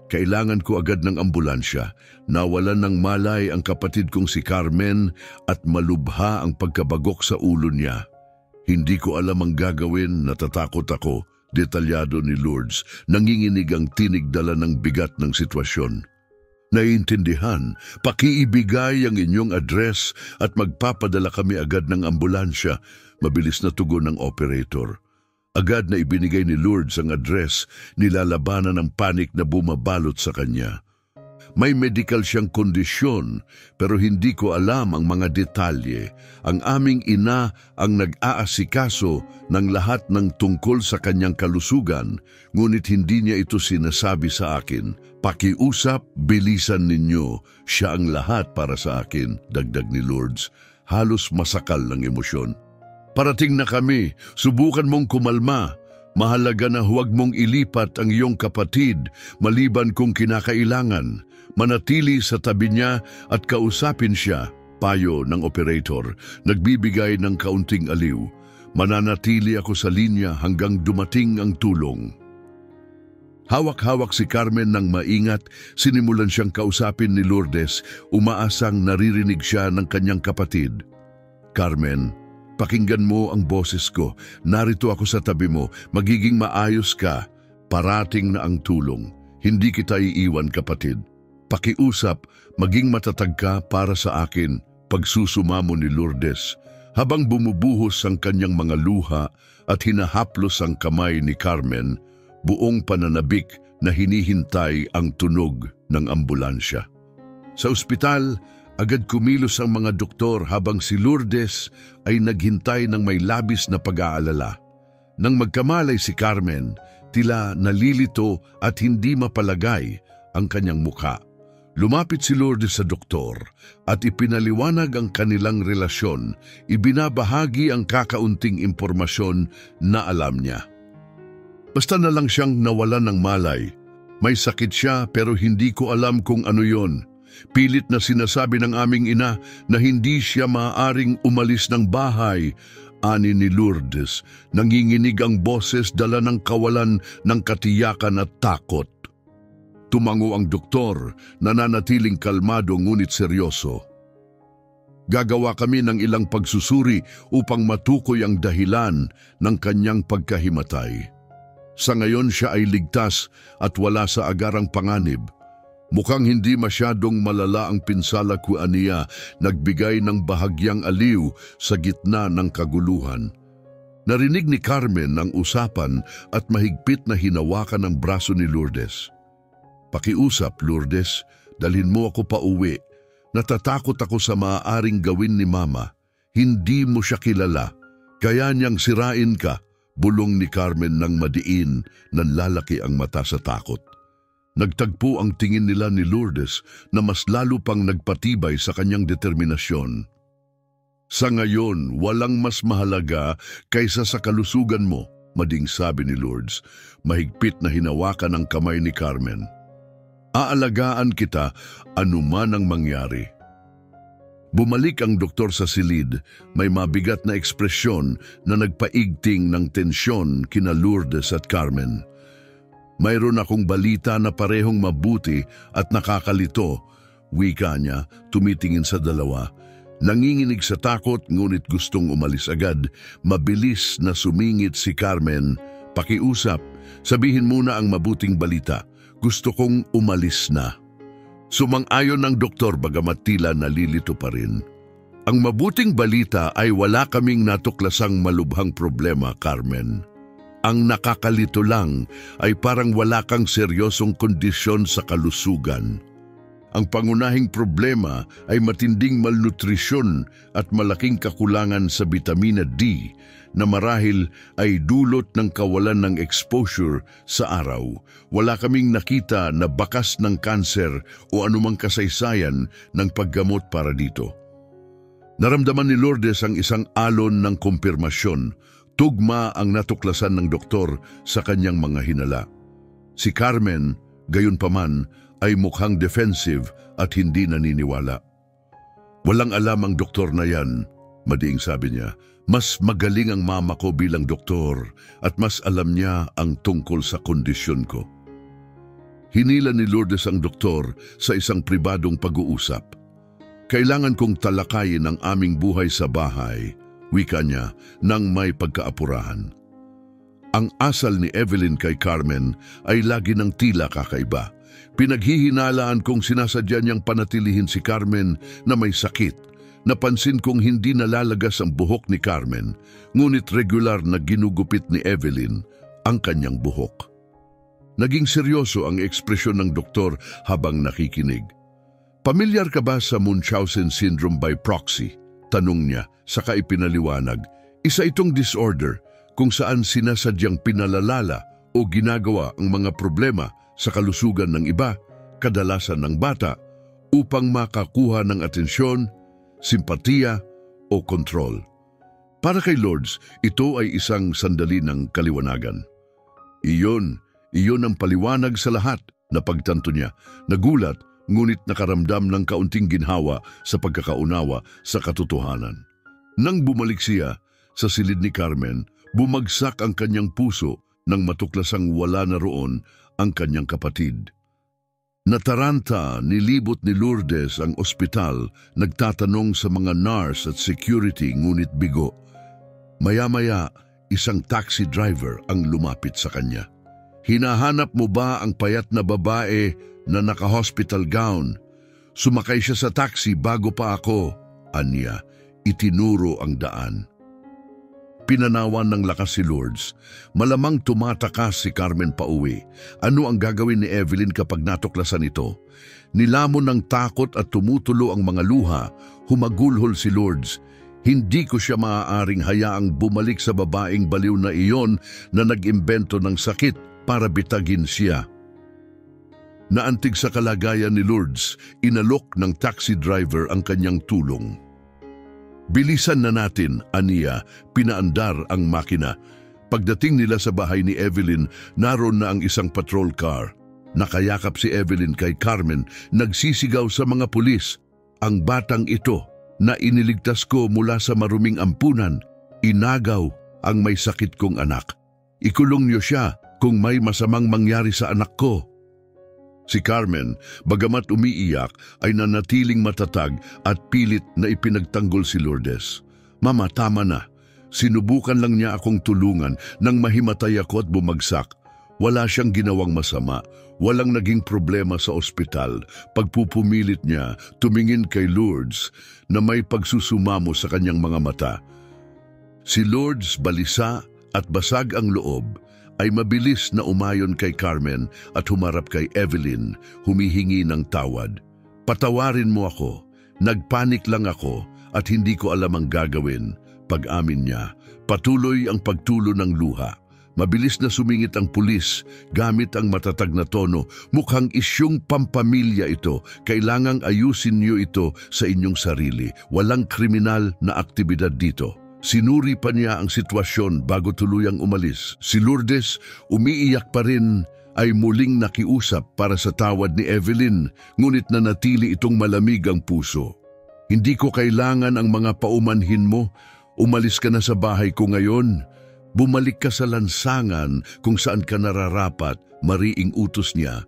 "Kailangan ko agad ng ambulansya. Nawalan ng malay ang kapatid kong si Carmen at malubha ang pagkabagok sa ulo niya. Hindi ko alam ang gagawin, natatakot ako," detalyado ni Lourdes, nanginginig ang tinig dala ng bigat ng sitwasyon. "Naiintindihan, pakiibigay ang inyong address at magpapadala kami agad ng ambulansya," mabilis na tugon ng operator. Agad na ibinigay ni Lourdes ang address, nilalabanan ng panik na bumabalot sa kanya. May medical siyang kondisyon pero hindi ko alam ang mga detalye. Ang aming ina ang nag-aasikaso ng lahat ng tungkol sa kanyang kalusugan, ngunit hindi niya ito sinasabi sa akin. Pakiusap, bilisan ninyo. Siya ang lahat para sa akin, dagdag ni Lourdes. Halos masakal ng emosyon. Parating na kami, subukan mong kumalma. Mahalaga na huwag mong ilipat ang iyong kapatid maliban kung kinakailangan. Manatili sa tabi niya at kausapin siya, payo ng operator, nagbibigay ng kaunting aliw. Mananatili ako sa linya hanggang dumating ang tulong. Hawak-hawak si Carmen ng maingat, sinimulan siyang kausapin ni Lourdes, umaasang naririnig siya ng kanyang kapatid. Carmen, pakinggan mo ang boses ko. Narito ako sa tabi mo. Magiging maayos ka. Parating na ang tulong. Hindi kita iiwan, kapatid. Pakiusap, maging matatag ka para sa akin. Pagsusumamo ni Lourdes. Habang bumubuhos ang kanyang mga luha at hinahaplos ang kamay ni Carmen, buong pananabik na hinihintay ang tunog ng ambulansya. Sa ospital, agad kumilos ang mga doktor habang si Lourdes ay naghintay ng may labis na pag-aalala. Nang magkamalay si Carmen, tila nalilito at hindi mapalagay ang kanyang mukha. Lumapit si Lourdes sa doktor at ipinaliwanag ang kanilang relasyon. Ibinabahagi ang kakaunting impormasyon na alam niya. Basta na lang siyang nawalan ng malay. May sakit siya pero hindi ko alam kung ano yon. Pilit na sinasabi ng aming ina na hindi siya maaaring umalis ng bahay. Ani ni Lourdes, nanginginig ang boses dala ng kawalan ng katiyakan at takot. Tumango ang doktor, nananatiling kalmado ngunit seryoso. Gagawa kami ng ilang pagsusuri upang matukoy ang dahilan ng kanyang pagkahimatay. Sa ngayon siya ay ligtas at wala sa agarang panganib. Mukhang hindi masyadong malala ang pinsala ko aniya, nagbigay ng bahagyang aliw sa gitna ng kaguluhan. Narinig ni Carmen ang usapan at mahigpit na hinawakan ang braso ni Lourdes. Pakiusap, Lourdes, dalhin mo ako pa uwi. Natatakot ako sa maaaring gawin ni Mama. Hindi mo siya kilala, kaya niyang sirain ka. Bulong ni Carmen ng madiin, nanlalaki ang mata sa takot. Nagtagpo ang tingin nila ni Lourdes na mas lalo pang nagpatibay sa kanyang determinasyon. Sa ngayon, walang mas mahalaga kaysa sa kalusugan mo, mading sabi ni Lourdes, mahigpit na hinawakan ang kamay ni Carmen. Aalagaan kita anuman ang mangyari. Bumalik ang doktor sa silid, may mabigat na ekspresyon na nagpaigting ng tensyon kina Lourdes at Carmen. Mayroon akong balita na parehong mabuti at nakakalito, wika niya, tumitingin sa dalawa. Nanginginig sa takot ngunit gustong umalis agad. Mabilis na sumingit si Carmen. Pakiusap, sabihin muna ang mabuting balita. Gusto kong umalis na. Sumang-ayon ng doktor bagamat tila nalilito pa rin. Ang mabuting balita ay wala kaming natuklasang malubhang problema, Carmen. Ang nakakalito lang ay parang wala kang seryosong kondisyon sa kalusugan. Ang pangunahing problema ay matinding malnutrisyon at malaking kakulangan sa bitamina D na marahil ay dulot ng kawalan ng exposure sa araw. Wala kaming nakita na bakas ng kanser o anumang kasaysayan ng paggamot para dito. Naramdaman ni Lourdes ang isang alon ng kumpirmasyon. Tugma ang natuklasan ng doktor sa kanyang mga hinala. Si Carmen, gayunpaman, ay mukhang defensive at hindi naniniwala. Walang alam ang doktor na yan, madiing sabi niya. Mas magaling ang mama ko bilang doktor at mas alam niya ang tungkol sa kondisyon ko. Hinila ni Lourdes ang doktor sa isang pribadong pag-uusap. Kailangan kong talakayin ang aming buhay sa bahay, wika niya, nang may pagkaapurahan. Ang asal ni Evelyn kay Carmen ay lagi ng tila kakaiba. Pinaghihinalaan kong sinasadya niyang panatilihin si Carmen na may sakit. Napansin kong hindi nalalagas ang buhok ni Carmen, ngunit regular na ginugupit ni Evelyn ang kanyang buhok. Naging seryoso ang ekspresyon ng doktor habang nakikinig. Pamilyar ka ba sa Munchausen syndrome by proxy? Tanong niya, saka ipinaliwanag. Isa itong disorder kung saan sinasadyang pinalalala o ginagawa ang mga problema sa kalusugan ng iba, kadalasan ng bata, upang makakuha ng atensyon, simpatiya o kontrol. Para kay Lourdes, ito ay isang sandali ng kaliwanagan. Iyon ang paliwanag sa lahat na pagtanto niya. Nagulat, ngunit nakaramdam ng kaunting ginhawa sa pagkakaunawa sa katotohanan. Nang bumalik siya sa silid ni Carmen, bumagsak ang kanyang puso nang matuklasang wala na roon ang kanyang kapatid. Nataranta, nilibot ni Lourdes ang ospital, nagtatanong sa mga nurse at security ngunit bigo. Maya-maya, isang taxi driver ang lumapit sa kanya. Hinahanap mo ba ang payat na babae na naka-hospital gown? Sumakay siya sa taxi bago pa ako, anya. Itinuro ang daan. Pinanawan ng lakas si Lourdes. Malamang tumatakas si Carmen pauwi. Ano ang gagawin ni Evelyn kapag natuklasan ito? Nilamon ng takot at tumutulo ang mga luha. Humagulhol si Lourdes. Hindi ko siya maaaring hayaang bumalik sa babaeng baliw na iyon na nag-imbento ng sakit para bitagin siya. Naantig sa kalagayan ni Lourdes, inalok ng taxi driver ang kanyang tulong. Bilisan na natin, aniya, pinaandar ang makina. Pagdating nila sa bahay ni Evelyn, naroon na ang isang patrol car. Nakayakap si Evelyn kay Carmen, nagsisigaw sa mga pulis. Ang batang ito na iniligtas ko mula sa maruming ampunan, inagaw ang may sakit kong anak. Ikulong niyo siya kung may masamang mangyari sa anak ko. Si Carmen, bagamat umiiyak, ay nanatiling matatag at pilit na ipinagtanggol si Lourdes. Mama, tama na. Sinubukan lang niya akong tulungan nang mahimatay ako at bumagsak. Wala siyang ginawang masama. Walang naging problema sa ospital. Pagpupumilit niya, tumingin kay Lourdes na may pagsusumamo sa kanyang mga mata. Si Lourdes, balisa at basag ang loob, ay mabilis na umayon kay Carmen at humarap kay Evelyn, humihingi ng tawad. Patawarin mo ako, nagpanik lang ako at hindi ko alam ang gagawin. Pag-amin niya, patuloy ang pagtulo ng luha. Mabilis na sumingit ang pulis gamit ang matatag na tono. Mukhang isyong pampamilya ito. Kailangang ayusin niyo ito sa inyong sarili. Walang kriminal na aktibidad dito. Sinuri pa niya ang sitwasyon bago tuluyang umalis. Si Lourdes, umiiyak pa rin, ay muling nakiusap para sa tawad ni Evelyn, ngunit nanatili itong malamig ang puso. Hindi ko kailangan ang mga paumanhin mo. Umalis ka na sa bahay ko ngayon. Bumalik ka sa lansangan kung saan ka nararapat, mariing utos niya.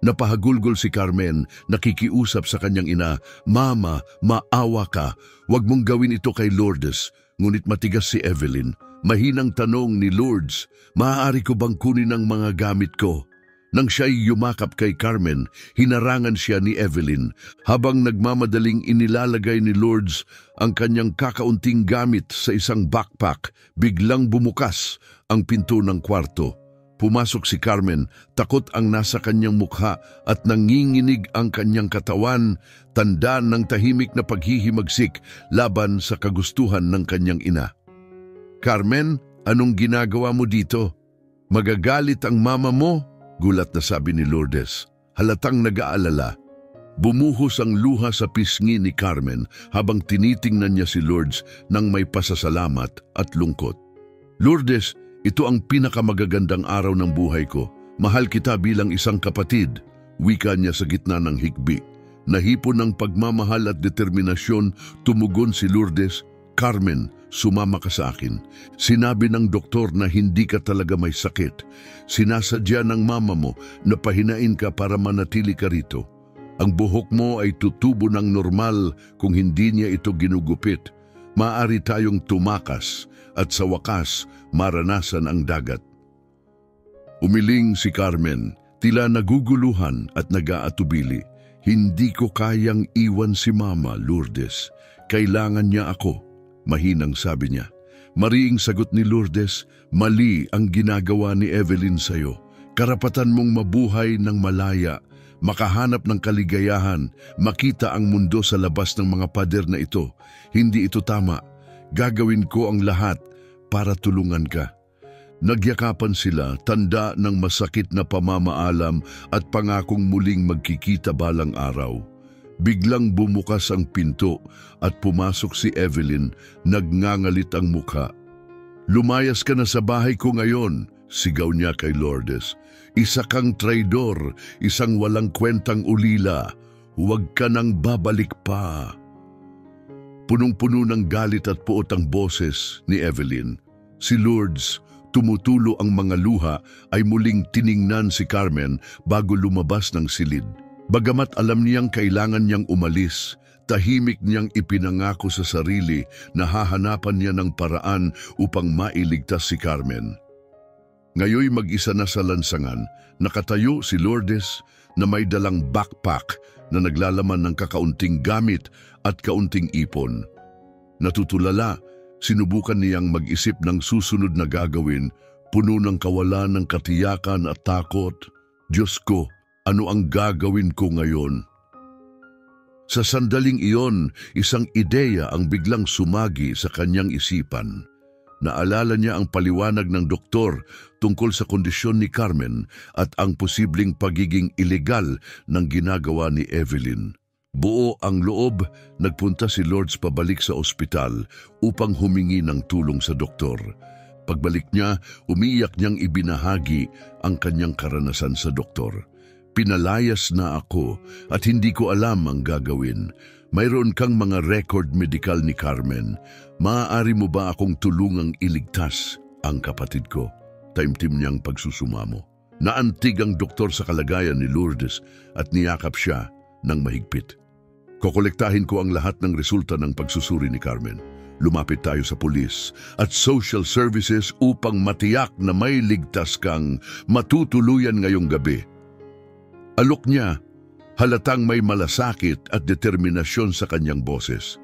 Napahagulgol si Carmen, nakikiusap sa kanyang ina, Mama, maawa ka, huwag mong gawin ito kay Lourdes. Ngunit matigas si Evelyn. Mahinang tanong ni Lourdes, maaari ko bang kunin ang mga gamit ko? Nang siya'y yumakap kay Carmen, hinarangan siya ni Evelyn. Habang nagmamadaling inilalagay ni Lourdes ang kanyang kakaunting gamit sa isang backpack, biglang bumukas ang pinto ng kwarto. Pumasok si Carmen, takot ang nasa kanyang mukha at nanginginig ang kanyang katawan, tanda ng tahimik na paghihimagsik laban sa kagustuhan ng kanyang ina. Carmen, anong ginagawa mo dito? Magagalit ang mama mo? Gulat na sabi ni Lourdes. Halatang nag-aalala. Bumuhos ang luha sa pisngi ni Carmen habang tinitingnan niya si Lourdes nang may pasasalamat at lungkot. Lourdes, ito ang pinakamagagandang araw ng buhay ko. Mahal kita bilang isang kapatid, wika niya sa gitna ng hikbi. Nahipon ng pagmamahal at determinasyon, tumugon si Lourdes, Carmen, sumama ka sa akin. Sinabi ng doktor na hindi ka talaga may sakit. Sinasadya ng mama mo na pahinain ka para manatili ka rito. Ang buhok mo ay tutubo ng normal kung hindi niya ito ginugupit. Maaari tayong tumakas at sa wakas maranasan ang dagat. Umiling si Carmen, tila naguguluhan at nag-aatubili. Hindi ko kayang iwan si Mama, Lourdes. Kailangan niya ako, mahinang sabi niya. Mariing sagot ni Lourdes, mali ang ginagawa ni Evelyn sa'yo. Karapatan mong mabuhay ng malaya, makahanap ng kaligayahan, makita ang mundo sa labas ng mga pader na ito. Hindi ito tama. Gagawin ko ang lahat para tulungan ka. Nagyakapan sila, tanda ng masakit na pamamaalam at pangakong muling magkikita balang araw. Biglang bumukas ang pinto at pumasok si Evelyn, nagngangalit ang mukha. "Lumayas ka na sa bahay ko ngayon," sigaw niya kay Lourdes. "Isa kang traidor, isang walang kwentang ulila. Huwag ka nang babalik pa." Punong-puno ng galit at puot ang boses ni Evelyn. Si Lourdes, tumutulo ang mga luha, ay muling tiningnan si Carmen bago lumabas ng silid. Bagamat alam niyang kailangan niyang umalis, tahimik niyang ipinangako sa sarili na hahanapan niya ng paraan upang mailigtas si Carmen. Ngayoy mag-isa na sa lansangan, nakatayo si Lourdes na may dalang backpack na naglalaman ng kakaunting gamit at kaunting ipon. Natutulala, sinubukan niyang mag-isip ng susunod na gagawin, puno ng kawalan ng katiyakan at takot. "Diyos ko, ano ang gagawin ko ngayon?" Sa sandaling iyon, isang ideya ang biglang sumagi sa kanyang isipan. Naalala niya ang paliwanag ng doktor tungkol sa kondisyon ni Carmen at ang posibleng pagiging ilegal ng ginagawa ni Evelyn. Buo ang loob, nagpunta si Lourdes pabalik sa ospital upang humingi ng tulong sa doktor. Pagbalik niya, umiiyak niyang ibinahagi ang kanyang karanasan sa doktor. "Pinalayas na ako at hindi ko alam ang gagawin. Mayroon kang mga record medical ni Carmen. Maaari mo ba akong tulungang iligtas ang kapatid ko?" Taimtim niyang pagsusumamo. Naantig ang doktor sa kalagayan ni Lourdes at niyakap siya ng mahigpit. "Kokolektahin ko ang lahat ng resulta ng pagsusuri ni Carmen. Lumapit tayo sa pulis at social services upang matiyak na may ligtas kang matutuluyan ngayong gabi." Alok niya, halatang may malasakit at determinasyon sa kanyang boses.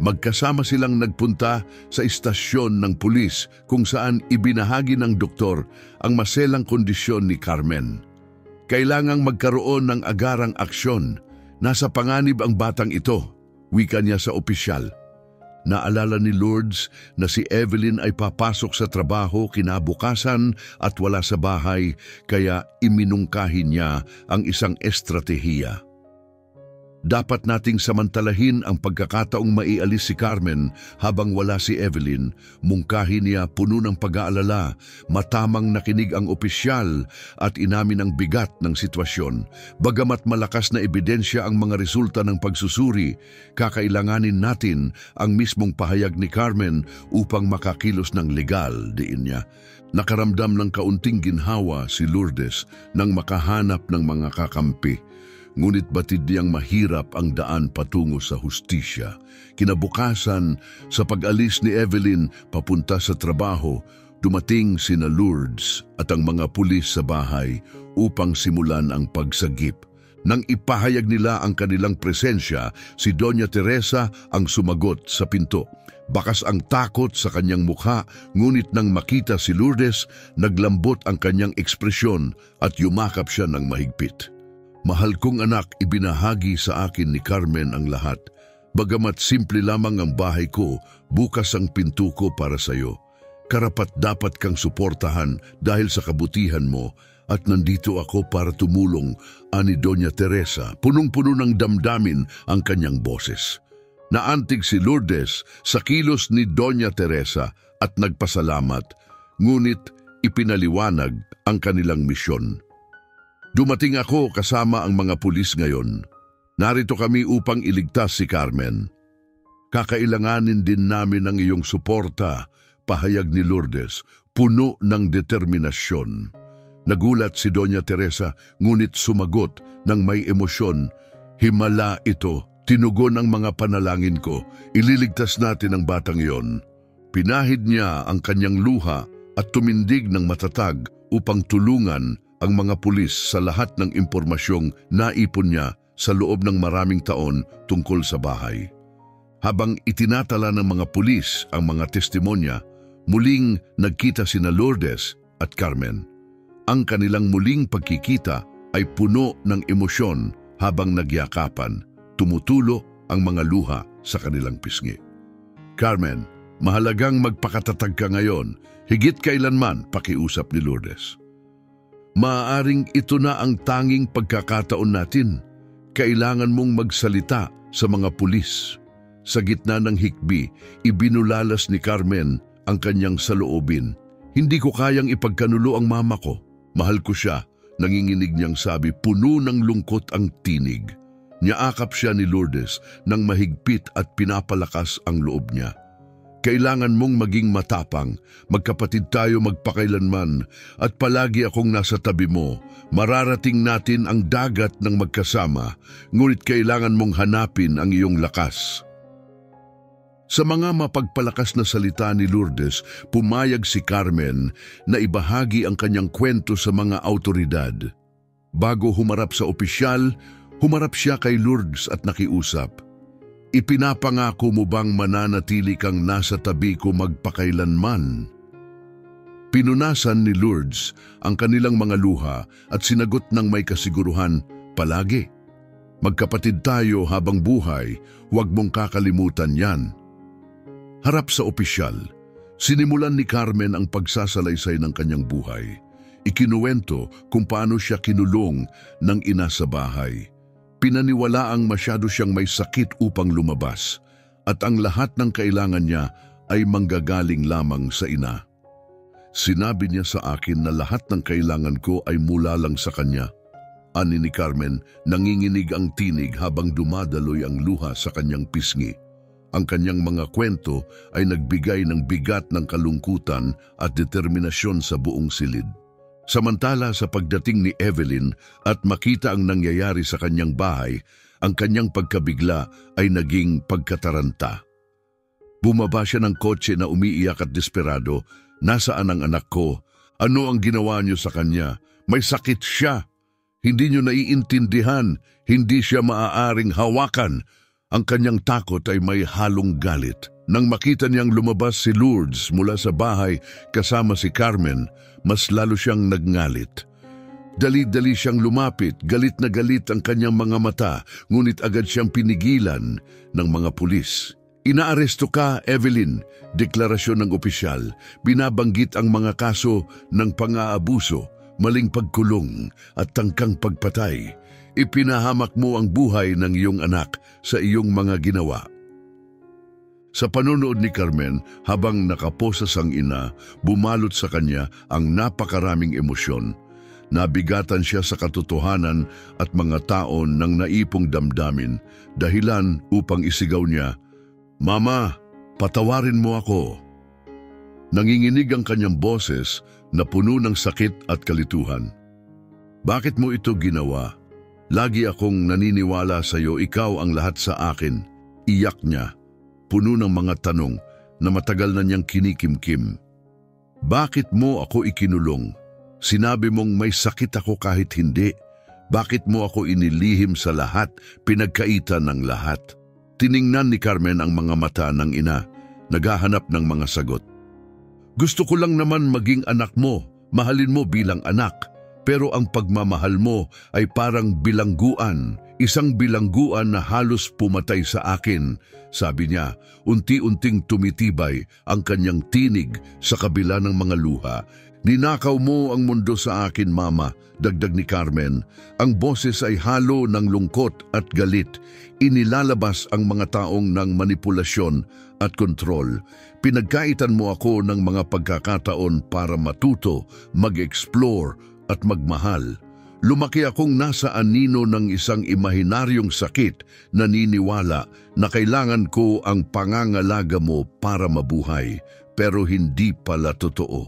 Magkasama silang nagpunta sa istasyon ng pulis kung saan ibinahagi ng doktor ang maselang kondisyon ni Carmen. Kailangang magkaroon ng agarang aksyon. Nasa panganib ang batang ito, wika niya sa opisyal. Naalala ni Lourdes na si Evelyn ay papasok sa trabaho kinabukasan at wala sa bahay, kaya iminungkahi niya ang isang estratehiya. Dapat nating samantalahin ang pagkakataong maialis si Carmen habang wala si Evelyn. Mungkahi niya puno ng pag-aalala, matamang nakinig ang opisyal at inamin ang bigat ng sitwasyon. Bagamat malakas na ebidensya ang mga resulta ng pagsusuri, kakailanganin natin ang mismong pahayag ni Carmen upang makakilos ng legal, diin niya. Nakaramdam ng kaunting ginhawa si Lourdes nang makahanap ng mga kakampi. Ngunit batid niyang mahirap ang daan patungo sa hustisya. Kinabukasan, sa pag-alis ni Evelyn papunta sa trabaho, dumating sina Lourdes at ang mga pulis sa bahay upang simulan ang pagsagip. Nang ipahayag nila ang kanilang presensya, si Doña Teresa ang sumagot sa pinto. Bakas ang takot sa kanyang mukha, ngunit nang makita si Lourdes, naglambot ang kanyang ekspresyon at yumakap siya ng mahigpit. "Mahal kong anak, ibinahagi sa akin ni Carmen ang lahat. Bagamat simple lamang ang bahay ko, bukas ang pinto ko para sa iyo. Karapat-dapat kang suportahan dahil sa kabutihan mo at nandito ako para tumulong," ani Doña Teresa. Punong-puno ng damdamin ang kanyang boses. Naantig si Lourdes sa kilos ni Doña Teresa at nagpasalamat, ngunit ipinaliwanag ang kanilang misyon. "Dumating ako kasama ang mga pulis ngayon. Narito kami upang iligtas si Carmen. Kakailanganin din namin ang iyong suporta," pahayag ni Lourdes, puno ng determinasyon. Nagulat si Doña Teresa, ngunit sumagot ng may emosyon, "Himala ito, tinugon ang mga panalangin ko. Ililigtas natin ang batang iyon." Pinahid niya ang kanyang luha at tumindig ng matatag upang tulungan ang mga pulis sa lahat ng impormasyong naipon niya sa loob ng maraming taon tungkol sa bahay. Habang itinatala ng mga pulis ang mga testimonya, muling nagkita sina Lourdes at Carmen. Ang kanilang muling pagkikita ay puno ng emosyon habang nagyakapan, tumutulo ang mga luha sa kanilang pisngi. Carmen, mahalagang magpakatatag ka ngayon, higit kailanman, pakiusap ni Lourdes. Maaaring ito na ang tanging pagkakataon natin. Kailangan mong magsalita sa mga pulis. Sa gitna ng hikbi, ibinulalas ni Carmen ang kanyang saloobin. Hindi ko kayang ipagkanulo ang mama ko. Mahal ko siya, nanginginig niyang sabi, puno ng lungkot ang tinig. Niyaakap siya ni Lourdes nang mahigpit at pinapalakas ang loob niya. Kailangan mong maging matapang, magkapatid tayo magpakailanman at palagi akong nasa tabi mo. Mararating natin ang dagat ng magkasama, ngunit kailangan mong hanapin ang iyong lakas. Sa mga mapagpalakas na salita ni Lourdes, pumayag si Carmen na ibahagi ang kanyang kwento sa mga awtoridad. Bago humarap sa opisyal, humarap siya kay Lourdes at nakiusap. Ipinapangako mo bang mananatili kang nasa tabi ko magpakailanman? Pinunasan ni Lourdes ang kanilang mga luha at sinagot ng may kasiguruhan, palagi. Magkapatid tayo habang buhay, huwag mong kakalimutan yan. Harap sa opisyal, sinimulan ni Carmen ang pagsasalaysay ng kanyang buhay. Ikinuwento kung paano siya kinulong ng ina sa bahay. Pinaniwalaang masyado siyang may sakit upang lumabas at ang lahat ng kailangan niya ay manggagaling lamang sa ina. Sinabi niya sa akin na lahat ng kailangan ko ay mula lang sa kanya. Ani ni Carmen, nanginginig ang tinig habang dumadaloy ang luha sa kanyang pisngi. Ang kanyang mga kwento ay nagbigay ng bigat ng kalungkutan at determinasyon sa buong silid. Samantala sa pagdating ni Evelyn at makita ang nangyayari sa kanyang bahay, ang kanyang pagkabigla ay naging pagkataranta. Bumaba siya ng kotse na umiiyak at desperado. Nasaan ang anak ko? Ano ang ginawa niyo sa kanya? May sakit siya. Hindi niyo naiintindihan. Hindi siya maaaring hawakan. Ang kanyang takot ay may halong galit. Nang makita niyang lumabas si Lourdes mula sa bahay kasama si Carmen, mas lalo siyang nagngalit. Dali-dali siyang lumapit, galit na galit ang kanyang mga mata, ngunit agad siyang pinigilan ng mga pulis. Inaaresto ka, Evelyn, deklarasyon ng opisyal. Binabanggit ang mga kaso ng pang-aabuso, maling pagkulong at tangkang pagpatay. Ipinahamak mo ang buhay ng iyong anak sa iyong mga ginawa. Sa panonood ni Carmen, habang nakaposas ang ina, bumalot sa kanya ang napakaraming emosyon. Nabigatan siya sa katotohanan at mga taon ng naipong damdamin, dahilan upang isigaw niya, "Mama, patawarin mo ako." Nanginginig ang kanyang boses na puno ng sakit at kalituhan. "Bakit mo ito ginawa? Lagi akong naniniwala sa iyo, ikaw ang lahat sa akin." Iyak niya, puno ng mga tanong na matagal na niyang kinikimkim. "Bakit mo ako ikinulong? Sinabi mong may sakit ako kahit hindi. Bakit mo ako inilihim sa lahat, pinagkaitan ng lahat?" Tiningnan ni Carmen ang mga mata ng ina, naghahanap ng mga sagot. "Gusto ko lang naman maging anak mo, mahalin mo bilang anak. Pero ang pagmamahal mo ay parang bilangguan, isang bilangguan na halos pumatay sa akin." Sabi niya, unti-unting tumitibay ang kanyang tinig sa kabila ng mga luha. "Ninakaw mo ang mundo sa akin, Mama," dagdag ni Carmen. Ang boses ay halo ng lungkot at galit. Inilalabas ang mga taong ng manipulasyon at kontrol. "Pinagkaitan mo ako ng mga pagkakataon para matuto, mag-explore at magmahal. Lumaki akong nasa anino ng isang imahinaryong sakit, naniniwala na kailangan ko ang pangangalaga mo para mabuhay, pero hindi pala totoo."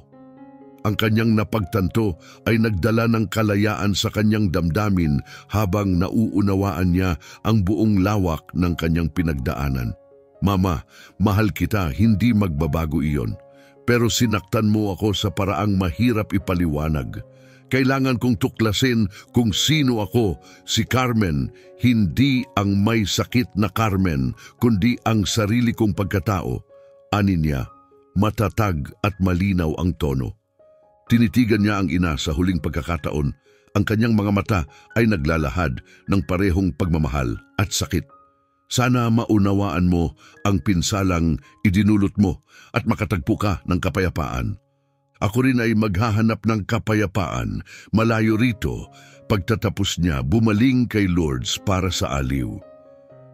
Ang kanyang napagtanto ay nagdala ng kalayaan sa kanyang damdamin habang nauunawaan niya ang buong lawak ng kanyang pinagdaanan. "Mama, mahal kita, hindi magbabago iyon. Pero sinaktan mo ako sa paraang mahirap ipaliwanag. Kailangan kong tuklasin kung sino ako, si Carmen, hindi ang may sakit na Carmen, kundi ang sarili kong pagkatao." Ani niya, matatag at malinaw ang tono. Tinitigan niya ang ina sa huling pagkakataon. Ang kanyang mga mata ay naglalahad ng parehong pagmamahal at sakit. Sana maunawaan mo ang pinsalang idinulot mo at makatagpo ka ng kapayapaan. Ako rin ay maghahanap ng kapayapaan malayo rito. Pagtatapos niya, bumaling kay Lourdes para sa aliw.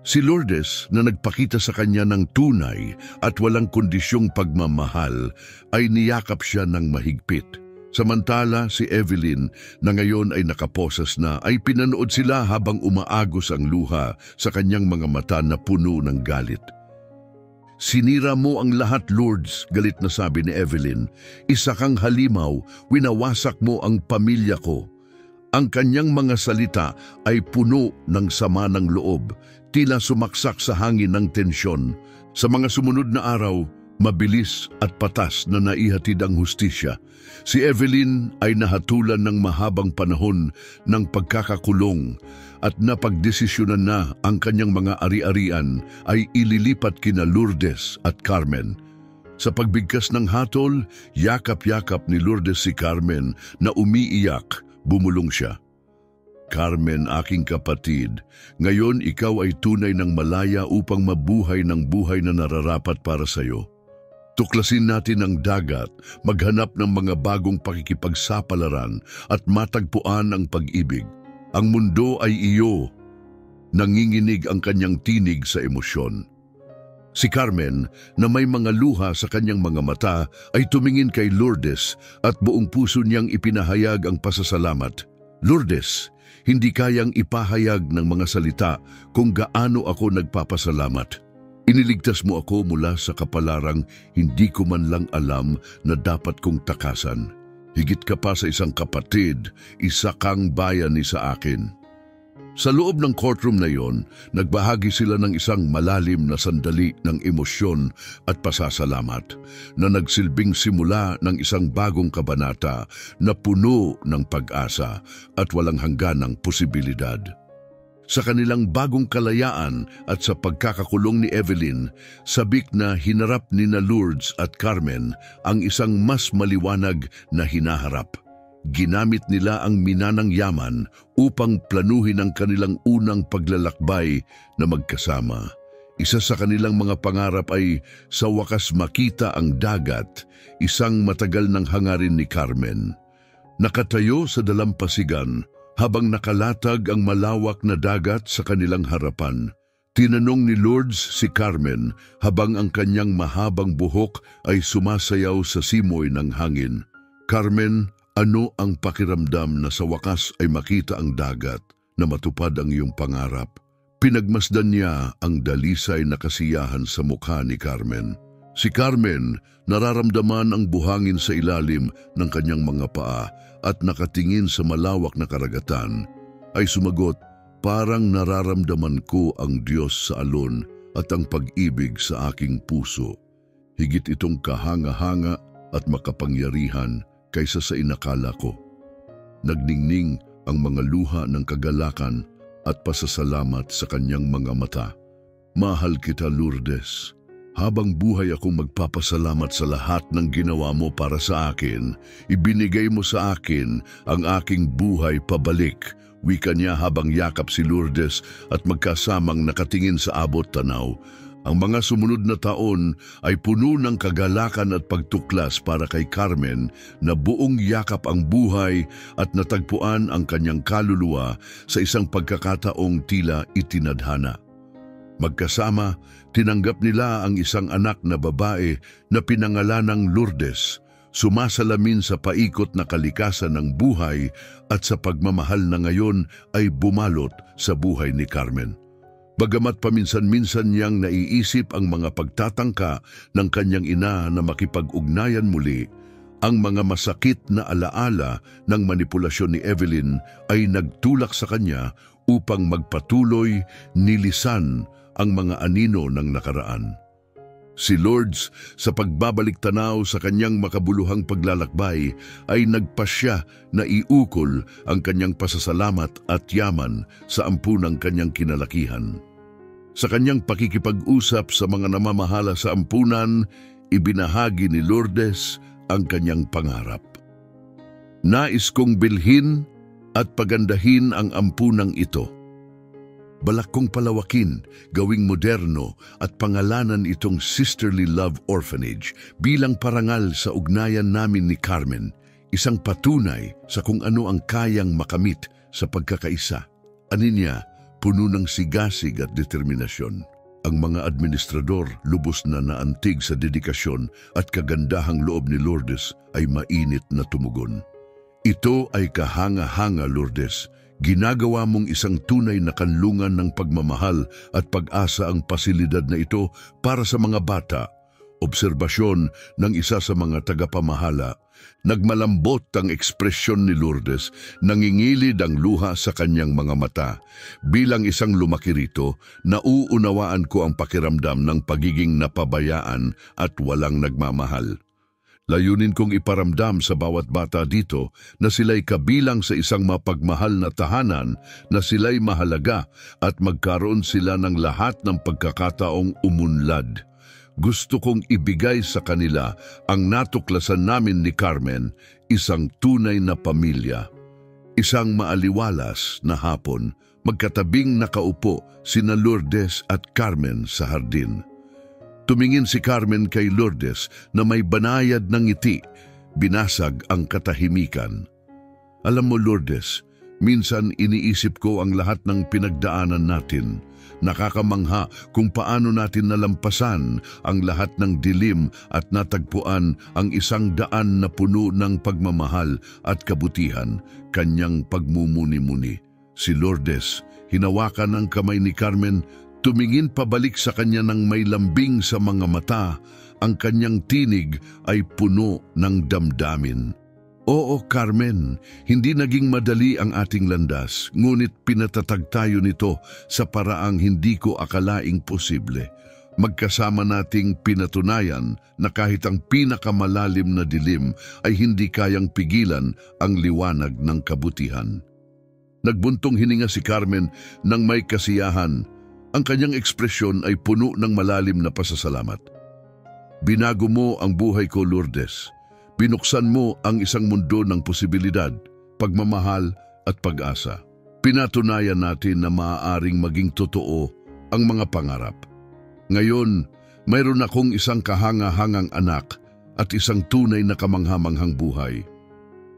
Si Lourdes na nagpakita sa kanya ng tunay at walang kondisyong pagmamahal ay niyakap siya ng mahigpit. Samantala si Evelyn na ngayon ay nakaposas na ay pinanood sila habang umaagos ang luha sa kanyang mga mata na puno ng galit. Sinira mo ang lahat, Lourdes, galit na sabi ni Evelyn. Isa kang halimaw, winawasak mo ang pamilya ko. Ang kanyang mga salita ay puno ng sama ng loob, tila sumaksak sa hangin ng tensyon. Sa mga sumunod na araw, mabilis at patas na naihatid ang hustisya. Si Evelyn ay nahatulan ng mahabang panahon ng pagkakakulong at napagdesisyonan na ang kanyang mga ari-arian ay ililipat kina Lourdes at Carmen. Sa pagbigkas ng hatol, yakap-yakap ni Lourdes si Carmen na umiiyak, bumulong siya. Carmen, aking kapatid, ngayon ikaw ay tunay ng malaya upang mabuhay ng buhay na nararapat para sa iyo. Tuklasin natin ang dagat, maghanap ng mga bagong pakikipagsapalaran at matagpuan ang pag-ibig. Ang mundo ay iyo. Nanginginig ang kanyang tinig sa emosyon. Si Carmen, na may mga luha sa kanyang mga mata, ay tumingin kay Lourdes at buong puso niyang ipinahayag ang pasasalamat. Lourdes, hindi kayang ipahayag ng mga salita kung gaano ako nagpapasalamat. Iniligtas mo ako mula sa kapalarang hindi ko man lang alam na dapat kong takasan. Higit ka pa sa isang kapatid, isa kang bayani sa akin. Sa loob ng courtroom na iyon, nagbahagi sila ng isang malalim na sandali ng emosyon at pasasalamat na nagsilbing simula ng isang bagong kabanata na puno ng pag-asa at walang hangganang posibilidad. Sa kanilang bagong kalayaan at sa pagkakakulong ni Evelyn, sabik na hinarap ni Lourdes at Carmen ang isang mas maliwanag na hinaharap. Ginamit nila ang minanang yaman upang planuhin ang kanilang unang paglalakbay na magkasama. Isa sa kanilang mga pangarap ay sa wakas makita ang dagat, isang matagal ng hangarin ni Carmen. Nakatayo sa dalampasigan, habang nakalatag ang malawak na dagat sa kanilang harapan, tinanong ni Lourdes si Carmen habang ang kanyang mahabang buhok ay sumasayaw sa simoy ng hangin. Carmen, ano ang pakiramdam na sa wakas ay makita ang dagat na matupad ang iyong pangarap? Pinagmasdan niya ang dalisay na kasiyahan sa mukha ni Carmen. Si Carmen, nararamdaman ang buhangin sa ilalim ng kanyang mga paa at nakatingin sa malawak na karagatan, ay sumagot, parang nararamdaman ko ang Diyos sa alon at ang pag-ibig sa aking puso. Higit itong kahanga-hanga at makapangyarihan kaysa sa inakala ko. Nagningning ang mga luha ng kagalakan at pasasalamat sa kanyang mga mata. Mahal kita, Lourdes. Habang buhay akong magpapasalamat sa lahat ng ginawa mo para sa akin, ibinigay mo sa akin ang aking buhay pabalik. Wika niya habang yakap si Lourdes at magkasamang nakatingin sa abot tanaw. Ang mga sumunod na taon ay puno ng kagalakan at pagtuklas para kay Carmen na buong yakap ang buhay at natagpuan ang kanyang kaluluwa sa isang pagkakataong tila itinadhana. Magkasama, tinanggap nila ang isang anak na babae na pinangalanang Lourdes, sumasalamin sa paikot na kalikasan ng buhay at sa pagmamahal na ngayon ay bumalot sa buhay ni Carmen. Bagamat paminsan-minsan niyang naiisip ang mga pagtatangka ng kanyang ina na makipag-ugnayan muli, ang mga masakit na alaala ng manipulasyon ni Evelyn ay nagtulak sa kanya upang magpatuloy nilisan ang mga anino ng nakaraan. Si Lourdes, sa pagbabalik tanaw sa kanyang makabuluhang paglalakbay, ay nagpasya na iukol ang kanyang pasasalamat at yaman sa ampunang kanyang kinalakihan. Sa kanyang pakikipag-usap sa mga namamahala sa ampunan, ibinahagi ni Lourdes ang kanyang pangarap. Nais kong bilhin at pagandahin ang ampunang ito. Balak kong palawakin, gawing moderno at pangalanan itong Sisterly Love Orphanage bilang parangal sa ugnayan namin ni Carmen, isang patunay sa kung ano ang kayang makamit sa pagkakaisa. Aninya, puno ng sigasig at determinasyon. Ang mga administrador lubos na naantig sa dedikasyon at kagandahang loob ni Lourdes ay mainit na tumugon. Ito ay kahanga-hanga, Lourdes. Ginagawa mong isang tunay na kanlungan ng pagmamahal at pag-asa ang pasilidad na ito para sa mga bata. Obserbasyon ng isa sa mga tagapamahala. Nagmalambot ang ekspresyon ni Lourdes, nangingilid ang luha sa kanyang mga mata. Bilang isang lumaki rito, nauunawaan ko ang pakiramdam ng pagiging napabayaan at walang nagmamahal. Layunin kong iparamdam sa bawat bata dito na sila'y kabilang sa isang mapagmahal na tahanan, na sila'y mahalaga at magkaroon sila ng lahat ng pagkakataong umunlad. Gusto kong ibigay sa kanila ang natuklasan namin ni Carmen, isang tunay na pamilya. Isang maaliwalas na hapon, magkatabing nakaupo sina Lourdes at Carmen sa hardin. Tumingin si Carmen kay Lourdes na may banayad ng ngiti, binasag ang katahimikan. Alam mo, Lourdes, minsan iniisip ko ang lahat ng pinagdaanan natin. Nakakamangha kung paano natin nalampasan ang lahat ng dilim at natagpuan ang isang daan na puno ng pagmamahal at kabutihan, kanyang pagmumuni-muni. Si Lourdes, hinawakan ang kamay ni Carmen, tumingin pabalik sa kanya ng may lambing sa mga mata, ang kanyang tinig ay puno ng damdamin. Oo, Carmen, hindi naging madali ang ating landas, ngunit pinatatag tayo nito sa paraang hindi ko akalaing posible. Magkasama nating pinatunayan na kahit ang pinakamalalim na dilim ay hindi kayang pigilan ang liwanag ng kabutihan. Nagbuntong hininga si Carmen nang may kasiyahan. Ang kanyang ekspresyon ay puno ng malalim na pasasalamat. Binago mo ang buhay ko, Lourdes. Binuksan mo ang isang mundo ng posibilidad, pagmamahal at pag-asa. Pinatunayan natin na maaaring maging totoo ang mga pangarap. Ngayon, mayroon akong isang kahanga-hangang anak at isang tunay na kamangha-manghang buhay.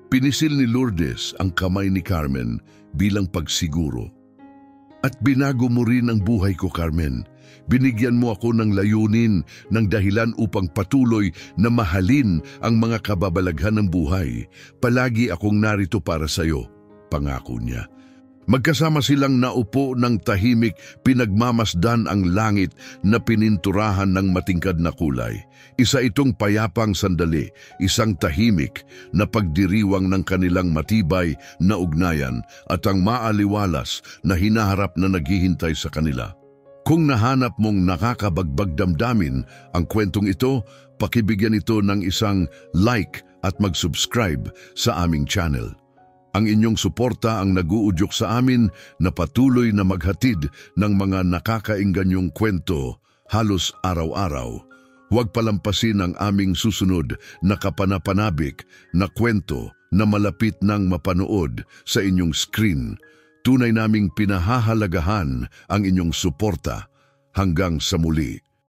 Pinisil ni Lourdes ang kamay ni Carmen bilang pagsiguro. At binago mo rin ang buhay ko, Carmen. Binigyan mo ako ng layunin, ng dahilan upang patuloy na mahalin ang mga kababalaghan ng buhay. Palagi akong narito para sa iyo, pangako niya. Magkasama silang naupo ng tahimik, pinagmamasdan ang langit na pininturahan ng matingkad na kulay. Isa itong payapang sandali, isang tahimik na pagdiriwang ng kanilang matibay na ugnayan at ang maaliwalas na hinaharap na naghihintay sa kanila. Kung nahanap mong nakakabagbag damdamin ang kwentong ito, pakibigyan ito ng isang like at mag-subscribe sa aming channel. Ang inyong suporta ang naguudyok sa amin na patuloy na maghatid ng mga nakakaingganyong kwento halos araw-araw. Huwag palampasin ang aming susunod na kapanapanabik na kwento na malapit nang mapanood sa inyong screen. Tunay naming pinahahalagahan ang inyong suporta. Hanggang sa muli.